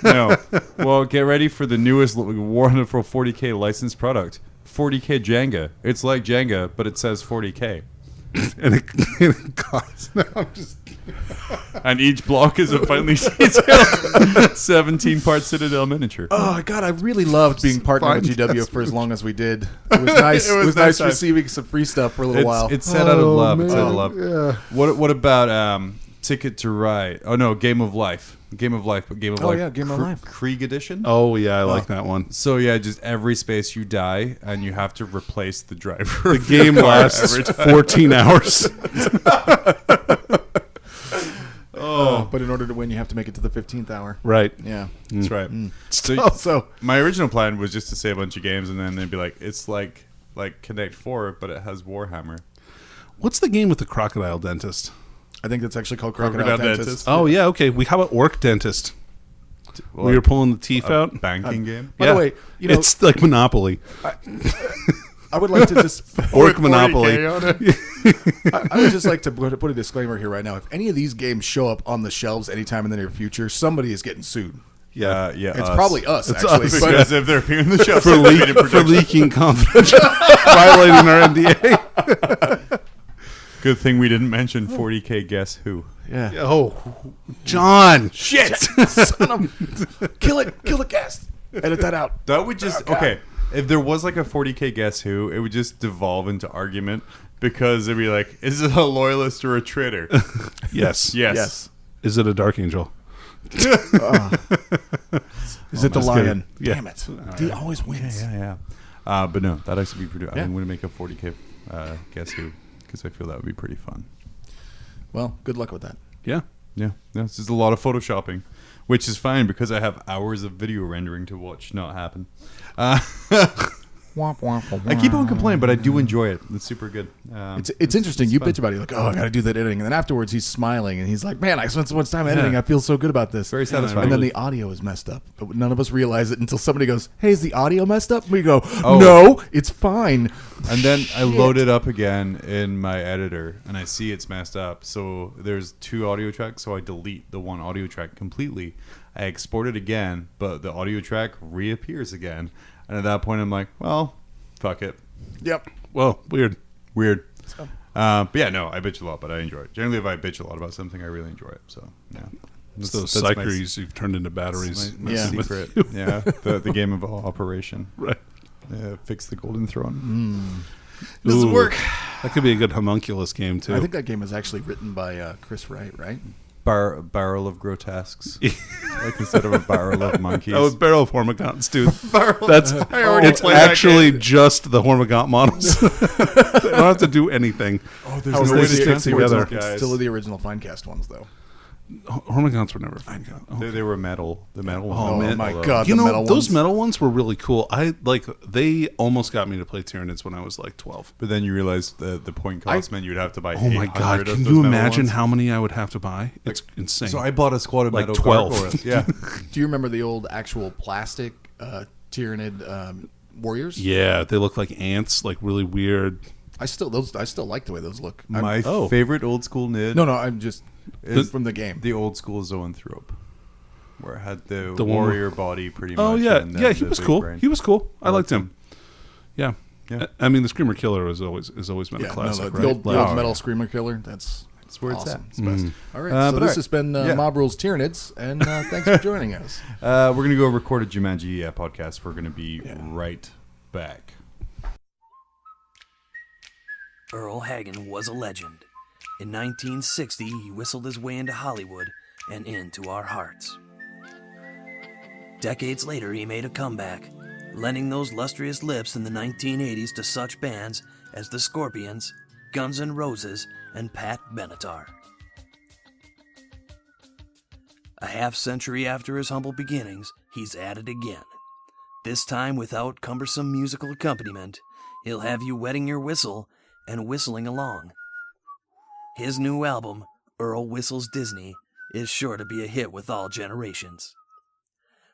no. Well, get ready for the newest wonderful 40K licensed product, 40K Jenga. It's like Jenga, but it says 40K. And it costs. No, I'm just. And each block is a finely detailed 17-part Citadel miniature. Oh God, I really loved being partnered with GW Fantastic. for as long as we did. It was nice. It was nice nice. receiving some free stuff for a little while. It's set out of love. It's set out of love. Yeah. What about Ticket to Ride? Oh no, Game of Life. Game of Life, but Game of Oh, Life. yeah, Game of Life. Krieg edition. Oh yeah, I like that one. So yeah, just every space you die, and you have to replace the driver. The game lasts 14 hours. But in order to win, you have to make it to the 15th hour. Right. Yeah. That's right. So My original plan was just to say a bunch of games, and then they'd be like, it's like Connect 4, but it has Warhammer. What's the game with the crocodile dentist? I think that's actually called Crocodile Dentist. Oh yeah, okay. How about Orc Dentist? Where Like you're pulling the teeth out. Banking game. By the way, you know, it's like Monopoly. I would like to just Orc Monopoly. I would just like to put a disclaimer here right now. If any of these games show up on the shelves anytime in the near future, somebody is getting sued. Yeah, Yeah, It's us. probably us, It's actually. us. But Because if they're appearing in the show, for leaking confidential, violating our NDA. Good thing we didn't mention 40K Guess Who. yeah. Oh, John! Shit! Son of... Kill it, cast. Edit that out. That would just okay. If there was like a 40K Guess Who, it would just devolve into argument because it'd be like, is it a loyalist or a traitor? Yes. Yes. Is it a Dark Angel? Is it the lion? Yeah. Damn it. He always wins. Yeah. But no, that'd actually be pretty. Yeah. I'm going to make a 40K Guess Who because I feel that would be pretty fun. Well, good luck with that. Yeah. Yeah, it's just a lot of photoshopping, which is fine because I have hours of video rendering to watch not happen. I keep on complaining, but I do enjoy it. It's super good. It's interesting. You fun. bitch about it. You're like, oh, I got to do that editing. And then afterwards, he's smiling and he's like, man, I spent so much time editing. I feel so good about this. Very satisfying. And then the audio is messed up. But none of us realize it until somebody goes, hey, is the audio messed up? We go, Oh. no, it's fine. And then I load it up again in my editor, and I see it's messed up. So there's 2 audio tracks, so I delete the one audio track completely. I export it again, but the audio track reappears again. And at that point, I'm like, well, fuck it. Yep. Well, weird. Weird. But yeah, no, I bitch a lot, but I enjoy it. Generally, if I bitch a lot about something, I really enjoy it. So, yeah. It's those that's my- psycheries you've turned into batteries. my Yeah. secret. Yeah, the game of operation. Right. Fix the golden throne. Doesn't work. That could be a good homunculus game, too. I think that game was actually written by Chris Wright, right? Barrel of grotesques. Like instead of a barrel of monkeys. Oh, Barrel of Hormigons, dude. Barrel. That's already it's played that actually just the Hormigont models. They don't have to do anything. Oh, How no they way to stick string together. It's still the original Finecast ones, though. Hormigons were never fun. Oh. They were metal. The metal ones. Oh, Oh, man. my God. You the know, metal those ones. metal ones were really cool. They almost got me to play Tyranids when I was like 12. But then you realized the point cost meant you'd have to buy. Oh my 800 God! of Can those you metal imagine ones. how many I would have to buy? It's insane. So I bought a squad of Like metal 12. gargoyles. Yeah. Do you remember the old actual plastic Tyranid warriors? yeah, they look like ants, like really weird. I still like the way those look. My Oh. favorite old school nid. No, I'm just is from the game. the old school Zoanthrope, where it had the The one warrior body pretty much. Oh yeah, and then yeah. He the was big cool. brain. He was cool. I liked him. Yeah. Yeah. I mean, the Screamer Killer has always been a classic, the right? old, the Like- old metal Screamer Killer. That's where it's awesome. at. It's best. All right, but so all this right. has been Yeah. Mob Rules Tyranids, and thanks for joining us. We're gonna go record a Jumanji podcast. We're gonna be right back. Earl Hagen was a legend. In 1960, he whistled his way into Hollywood and into our hearts. Decades later, he made a comeback, lending those lustrous lips in the 1980s to such bands as the Scorpions, Guns N' Roses, and Pat Benatar. A half-century after his humble beginnings, he's at it again. This time without cumbersome musical accompaniment, he'll have you wetting your whistle and whistling along. His new album, Earl Whistles Disney, is sure to be a hit with all generations.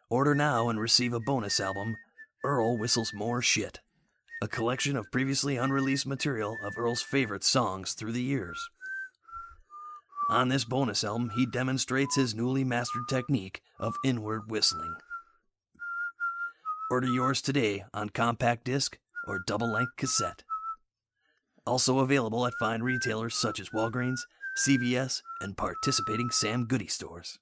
Order now and receive a bonus album, Earl Whistles More Shit, a collection of previously unreleased material of Earl's favorite songs through the years. On this bonus album, he demonstrates his newly mastered technique of inward whistling. Order yours today on compact disc or double-length cassette. Also available at fine retailers such as Walgreens, CVS, and participating Sam Goody stores.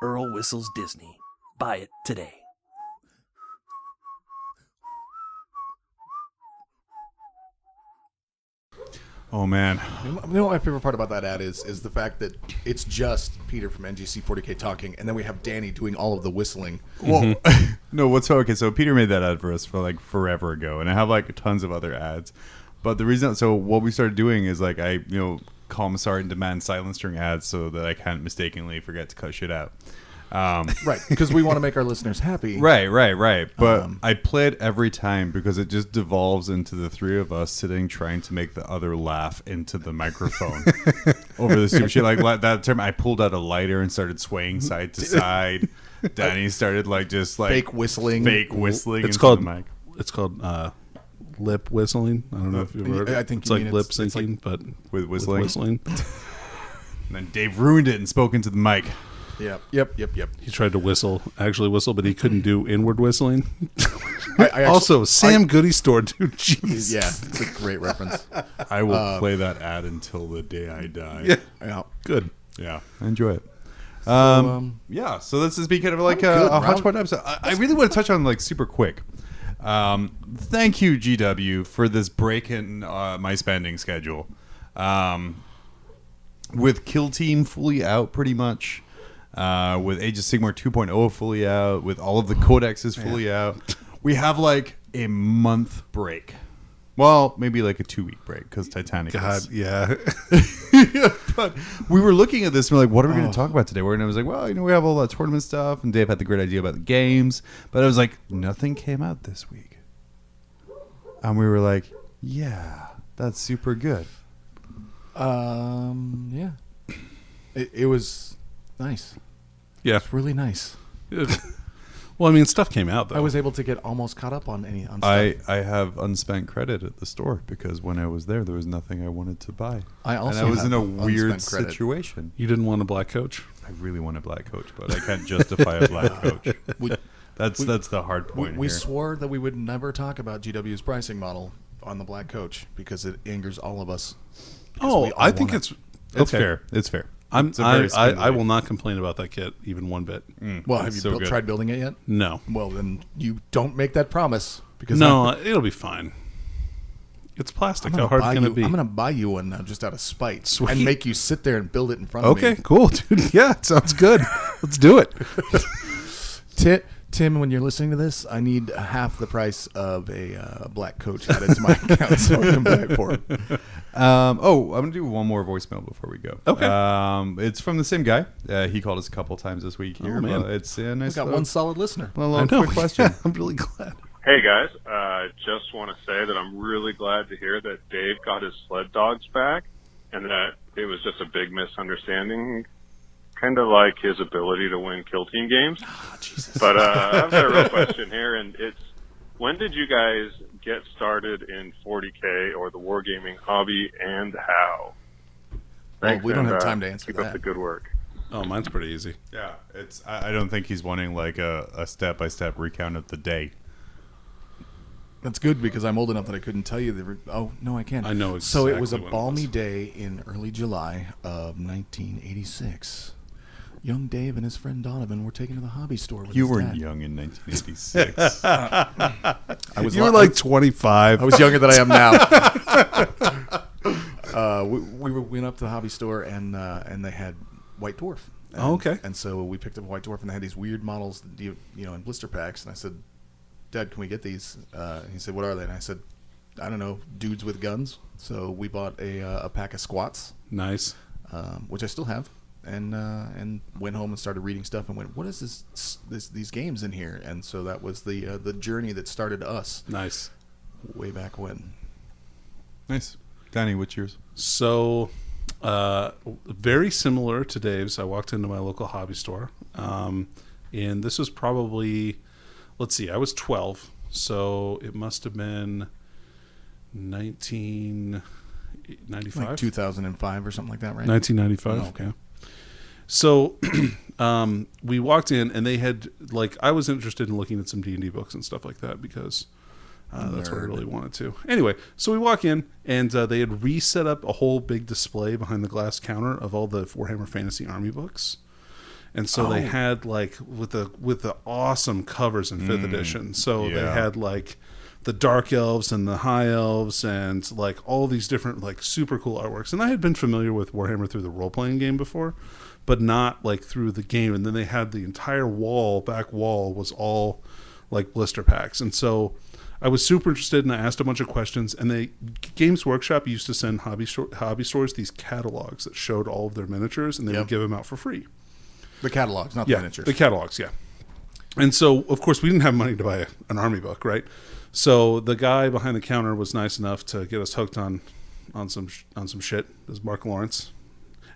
Earl Whistles Disney. Buy it today. Oh man. You know what my favorite part about that ad is the fact that it's just Peter from NGC 40K talking, and then we have Danny doing all of the whistling. Well, no, okay, so Peter made that ad for us for like forever ago, and I have like tons of other ads. But the reason, so what we started doing is like I, commissar and demand silence during ads so that I can't mistakenly forget to cut shit out. Right, because we want to make our listeners happy. Right. But I play it every time because it just devolves into the three of us sitting trying to make the other laugh into the microphone over the stupid shit. Like that term, I pulled out a lighter and started swaying side to side. Danny started fake whistling. It's called lip whistling. I don't know if you've heard it. I think it's like lip syncing, but with whistling. And then Dave ruined it and spoke into the mic. Yep. He tried to actually whistle, but he couldn't do inward whistling. I also, Sam Goody store, dude. Jeez. Yeah, it's a great reference. I will play that ad until the day I die. Yeah. Good. Yeah, I enjoy it. So, so this is kind of like a hotspot episode. I really want to touch on like super quick. Thank you, GW, for this break in my spending schedule. With Kill Team fully out pretty much, with Age of Sigmar 2.0 fully out, with all of the codexes fully out, we have like a month break. Well, maybe like a 2-week break because Titanic. God, yeah. But we were looking at this and we're like, what are we going to talk about today? And I was like, well, we have all that tournament stuff, and Dave had the great idea about the games, but I was like, nothing came out this week. And we were like, yeah, that's super good. Yeah. It was nice. Yeah. It's really nice. Well, I mean, stuff came out, though. I was able to get almost caught up on stuff. I have unspent credit at the store because when I was there was nothing I wanted to buy. I was in a have weird unspent credit. situation. You didn't want a black coach? I really want a black coach, but I can't justify a black coach. That's the hard point We here. swore that we would never talk about GW's pricing model on the black coach because it angers all of us. I think it's okay. It's fair. I will not complain about that kit even one bit. Well, have you tried building it yet? No. Well, then you don't make that promise because it'll be fine. It's plastic. How hard can it be? I'm going to buy you one now just out of spite. Sweet. And make you sit there and build it in front of me. Okay, cool, dude. Yeah, it sounds good. Let's do it. Tim, when you're listening to this, I need half the price of a black coach added to my account so I can buy it for him. I'm going to do one more voicemail before we go. Okay. It's from the same guy. He called us a couple times this week here. Oh, man. It's a nice. We've got one solid listener. Quick question. Yeah, I'm really glad. Hey guys, just want to say that I'm really glad to hear that Dave got his sled dogs back and that it was just a big misunderstanding, kind of like his ability to win kill team games. Oh, Jesus. But I've got a real question here, and it's, when did you guys get started in 40K or the wargaming hobby, and how? Thanks, we don't have time to answer keep that. up the good work. Oh, mine's pretty easy. Yeah, I don't think he's wanting like a step-by-step recount of the day. That's good because I'm old enough that I couldn't tell you. Oh, no, I can't. I know So it was a exactly when it balmy was. day in early July of 1986. Young Dave and his friend Donovan were taken to the hobby store with You his weren't dad. young in 1986. You were like 25. I was younger than I am now. We went up to the hobby store and they had White Dwarf. And, Okay. And so we picked up White Dwarf and they had these weird models, in blister packs. And I said, Dad, can we get these? He said, what are they? And I said, I don't know, dudes with guns. So we bought a pack of squats, Nice. which I still have, and went home and started reading stuff and went, what is these games in here? And so that was the journey that started us Nice. way back when. Nice. Danny, what's yours? So, very similar to Dave's. I walked into my local hobby store, and this was probably, let's see, I was 12, so it must have been 1995, Like 2005 or something like that, right? 1995. Oh, okay. Yeah. So, we walked in, and they had I was interested in looking at some D&D books and stuff like that because That's what I really wanted to. Anyway, so we walk in, and they had reset up a whole big display behind the glass counter of all the Warhammer Fantasy Army books. And so they had like with the awesome covers in 5th edition. So they had like the Dark Elves and the High Elves and like all these different like super cool artworks. And I had been familiar with Warhammer through the role-playing game before, but not like through the game. And then they had the entire back wall was all like blister packs. And so I was super interested, and I asked a bunch of questions. And Games Workshop used to send hobby stores these catalogs that showed all of their miniatures, and they would give them out for free. The catalogs, not the miniatures. The catalogs, yeah. And so, of course, we didn't have money to buy an army book, right? So the guy behind the counter was nice enough to get us hooked on some shit. This is Mark Lawrence.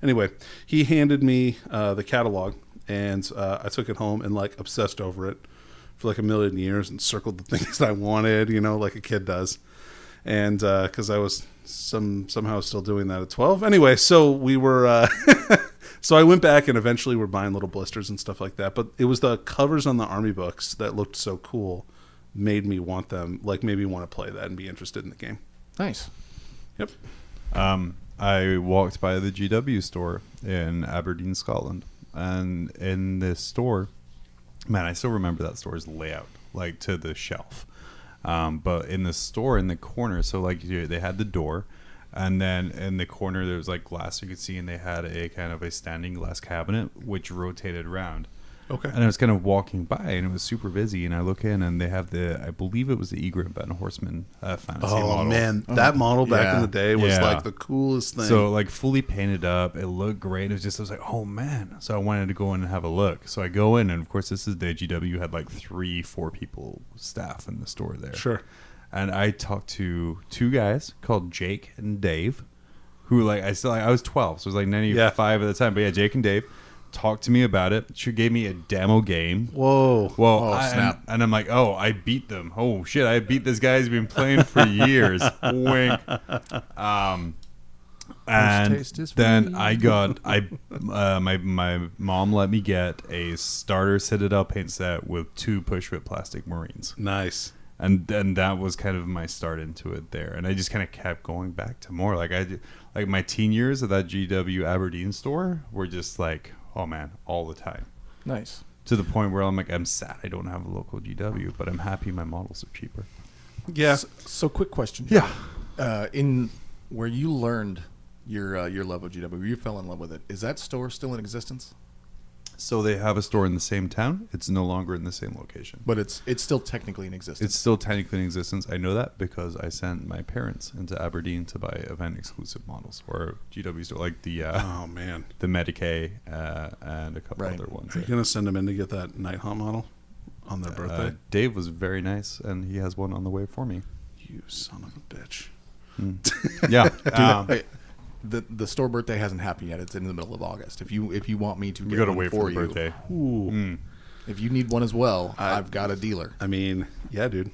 Anyway, he handed me the catalog, and I took it home and like obsessed over it for like a million years and circled the things that I wanted, like a kid does. And because I was somehow still doing that at 12. Anyway, so we were... So I went back and eventually we're buying little blisters and stuff like that. But it was the covers on the army books that looked so cool, made me want them, like made me want to play that and be interested in the game. Nice. Yep. I walked by the GW store in Aberdeen, Scotland. And in this store, man, I still remember that store's layout, like to the shelf. But in the store, in the corner, so like they had the door. And then in the corner, there was like glass you could see, and they had a kind of a standing glass cabinet which rotated around. Okay. And I was kind of walking by, and it was super busy. And I look in, and they have I believe it was the Egret Van Horseman fantasy model. Oh man, that model back in the day was like the coolest thing. So like fully painted up, it looked great. It was just, I was like, oh man. So I wanted to go in and have a look. So I go in, and of course, this is the GW had like 3-4 people staff in the store there. Sure. And I talked to 2 guys called Jake and Dave, who like I was 12, so it was like 95 at the time. But yeah, Jake and Dave talked to me about it. She gave me a demo game. Whoa! Snap! And I'm like, oh, I beat them. Oh shit, I beat this guy who's been playing for years. Wink. And then my mom let me get a starter Citadel paint set with 2 push-fit plastic Marines. Nice. And that was kind of my start into it there, and I just kind of kept going back to more. Like my teen years at that GW Aberdeen store were just like, oh man, all the time. Nice. To the point where I'm like, I'm sad I don't have a local GW, but I'm happy my models are cheaper. Yeah. So quick question. Yeah. In where you learned your love of GW, where you fell in love with it, is that store still in existence? So they have a store in the same town. It's no longer in the same location. But it's still technically in existence. It's still technically in existence. I know that because I sent my parents into Aberdeen to buy event-exclusive models or GW store, like the oh man, the Medicae and a couple other ones. Are you gonna send them in to get that Nighthawk model on their birthday? Dave was very nice, and he has one on the way for me. You son of a bitch. Yeah. The store birthday hasn't happened yet. It's in the middle of August. If you want me to get gotta one wait for for the you, birthday. If you need one as well, I've got a dealer. I mean, yeah, dude.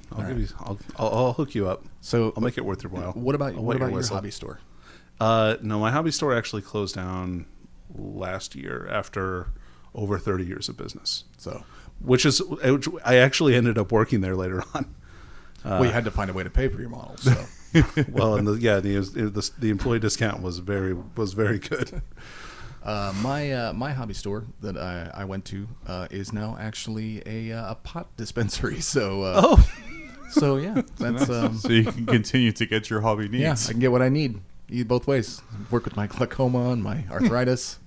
I'll hook you up. So I'll make it worth your while. What about your whistle. hobby store? No, my hobby store actually closed down last year after over 30 years of business. So, which I actually ended up working there later on. Well, you had to find a way to pay for your models. So. Well, and the employee discount was very good. My hobby store that I went to is now actually a pot dispensary. So so yeah, that's so you can continue to get your hobby needs. Yeah, I can get what I need. Both ways. Work with my glaucoma and my arthritis.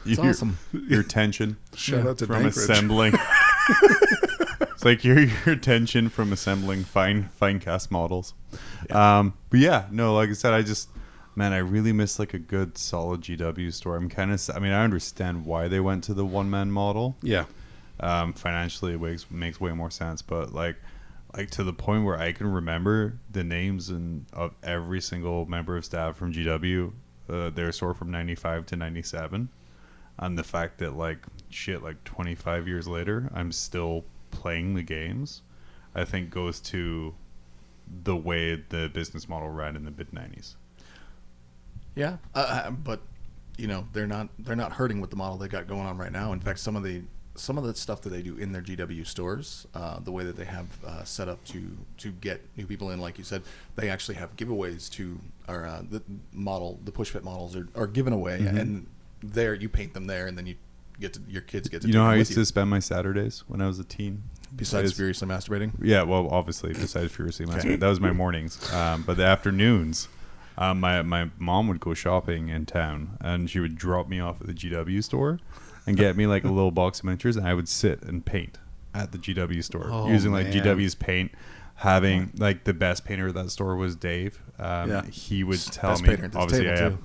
It's awesome. Your tension. Shout out to from Dankridge. assembling. It's like your tension from assembling fine cast models. Yeah. But yeah, no, like I said, I really miss like a good solid GW store. I understand why they went to the one-man model. Yeah. Financially it makes way more sense, but like to the point where I can remember the names of every single member of staff from GW, their store from 95 to 97. And the fact that like 25 years later, I'm still playing the games, I think goes to the way the business model ran in the mid-90s. Yeah, but they're not hurting with the model they got going on right now. In fact, some of the some of the stuff that they do in their GW stores, the way that they have set up to get new people in, like you said, they actually have giveaways to, or the push fit models are given away, and there you paint them there, and then your kids get to. You know how I used to spend my Saturdays when I was a teen? Besides furiously masturbating? Yeah, well, obviously, besides furiously masturbating. That was my mornings. But the afternoons, my mom would go shopping in town, and she would drop me off at the GW store and get me like a little box of miniatures, and I would sit and paint at the GW store using like GW's paint. Having like the best painter at that store was Dave. He would tell me, obviously,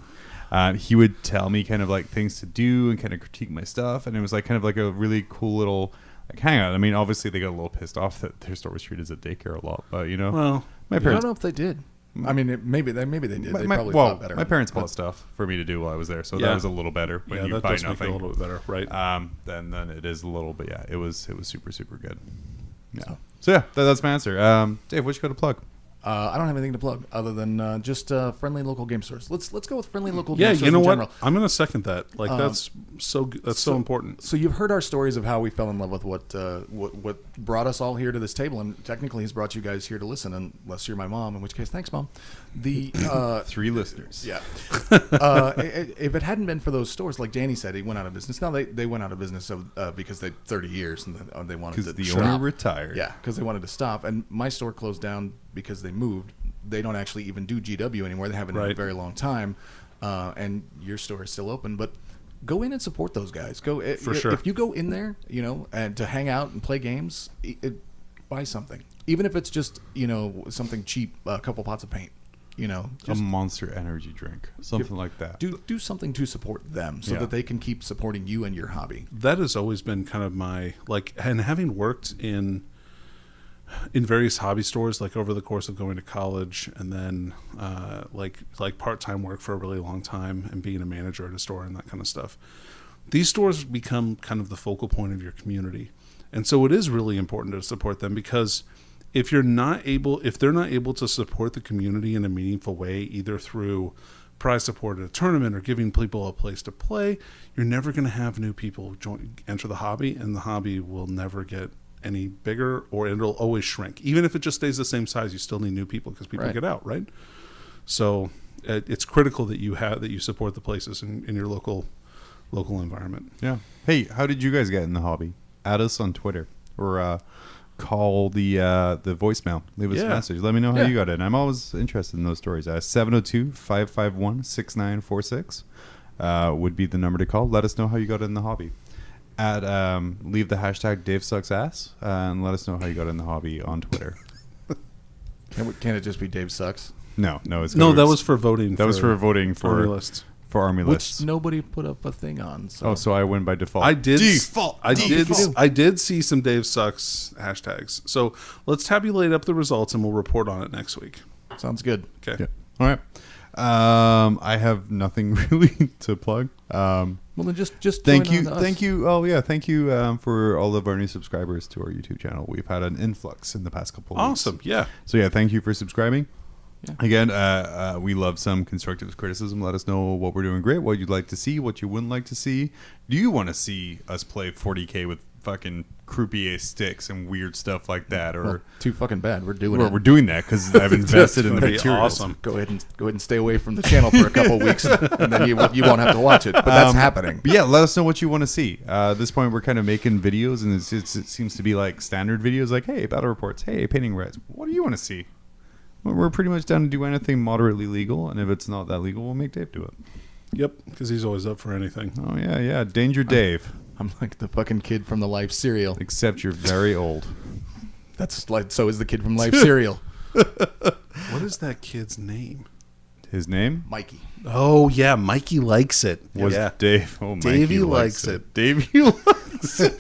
he would tell me kind of like things to do and kind of critique my stuff, and it was like kind of like a really cool little like hangout. I mean, obviously they got a little pissed off that their store was treated as a daycare a lot, but you know, well, my parents. I don't know if they did. I mean, maybe they did. They probably thought better. My parents bought stuff for me to do while I was there, so that was a little better. When you buy nothing, make it a little bit better, right? Then it is a little, but yeah, it was super good. Yeah. So yeah, that's my answer. Dave, what you got to plug? I don't have anything to plug other than just friendly local game stores. Let's go with friendly local game stores. Yeah, you know what? General. I'm going to second that. Like that's so important. So you've heard our stories of how we fell in love with what brought us all here to this table, and technically has brought you guys here to listen, unless you're my mom, in which case, thanks, Mom. The 3 listeners. Yeah. If it hadn't been for those stores, like Danny said, he went out of business. Now they went out of business because they 30 years and they wanted to. Because the owner retired. Yeah, because they wanted to stop, and my store closed down because they moved. They don't actually even do GW anymore. They haven't in a very long time, and your store is still open. But go in and support those guys. For sure. If you go in there, and to hang out and play games, buy something, even if it's just something cheap, a couple pots of paint. A Monster Energy drink, something like that. Do something to support them so that they can keep supporting you and your hobby. That has always been kind of my and having worked in various hobby stores, like over the course of going to college, and then like part-time work for a really long time, and being a manager at a store and that kind of stuff. These stores become kind of the focal point of your community, and so it is really important to support them, because if they're not able to support the community in a meaningful way, either through prize support at a tournament or giving people a place to play, you're never going to have new people enter the hobby, and the hobby will never get any bigger, or it'll always shrink. Even if it just stays the same size, you still need new people because people get out, right? So it's critical that you support the places in your local environment. Yeah. Hey, how did you guys get in the hobby? Add us on Twitter, or call the voicemail. Leave us a message. Let me know how you got in. I'm always interested in those stories. 702-551-6946 would be the number to call. Let us know how you got in the hobby. Leave the hashtag DaveSucksAss and let us know how you got in the hobby on Twitter. Can't it just be Dave Sucks? No. That was for voting. That was for voting for Army Lists. For Army Lists, which nobody put up a thing on. So. So I win by default. I did see some Dave Sucks hashtags. So let's tabulate up the results and we'll report on it next week. Sounds good. Okay. Yeah. All right. I have nothing really to plug. Well, then just thank you. Oh yeah, thank you for all of our new subscribers to our YouTube channel. We've had an influx in the past couple of weeks. Awesome. Yeah. So yeah, thank you for subscribing. Yeah. Again, we love some constructive criticism. Let us know what we're doing great, what you'd like to see, what you wouldn't like to see. Do you want to see us play 40K with fucking croupier sticks and weird stuff like that, or too fucking bad? We're doing it. We're doing that because I've invested in the materials. Awesome. Go ahead and stay away from the channel for a couple weeks, and then you won't have to watch it. But that's happening. But yeah, let us know what you want to see. At this point, we're kind of making videos, and it seems to be like standard videos, like hey, battle reports, hey, painting reds. What do you want to see? We're pretty much down to do anything moderately legal, and if it's not that legal, we'll make Dave do it. Yep, because he's always up for anything. Oh yeah, Danger Dave. I'm like the fucking kid from the Life cereal. Except you're very old. That's like, so is the kid from Life cereal. What is that kid's name? His name? Mikey. Oh yeah, Mikey likes it. Yeah. Dave. Oh, Davey likes it. Davey likes it.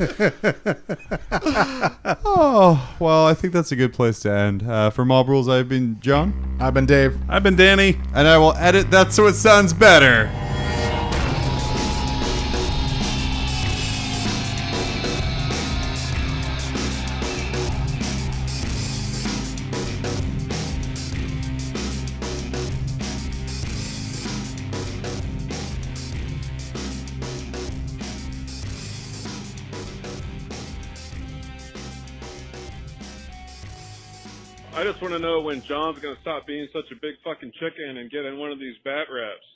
Oh, well, I think that's a good place to end. For Mob Rules, I've been John. I've been Dave. I've been Danny. And I will edit that so it sounds better. I just want to know when John's going to stop being such a big fucking chicken and get in one of these bat reps.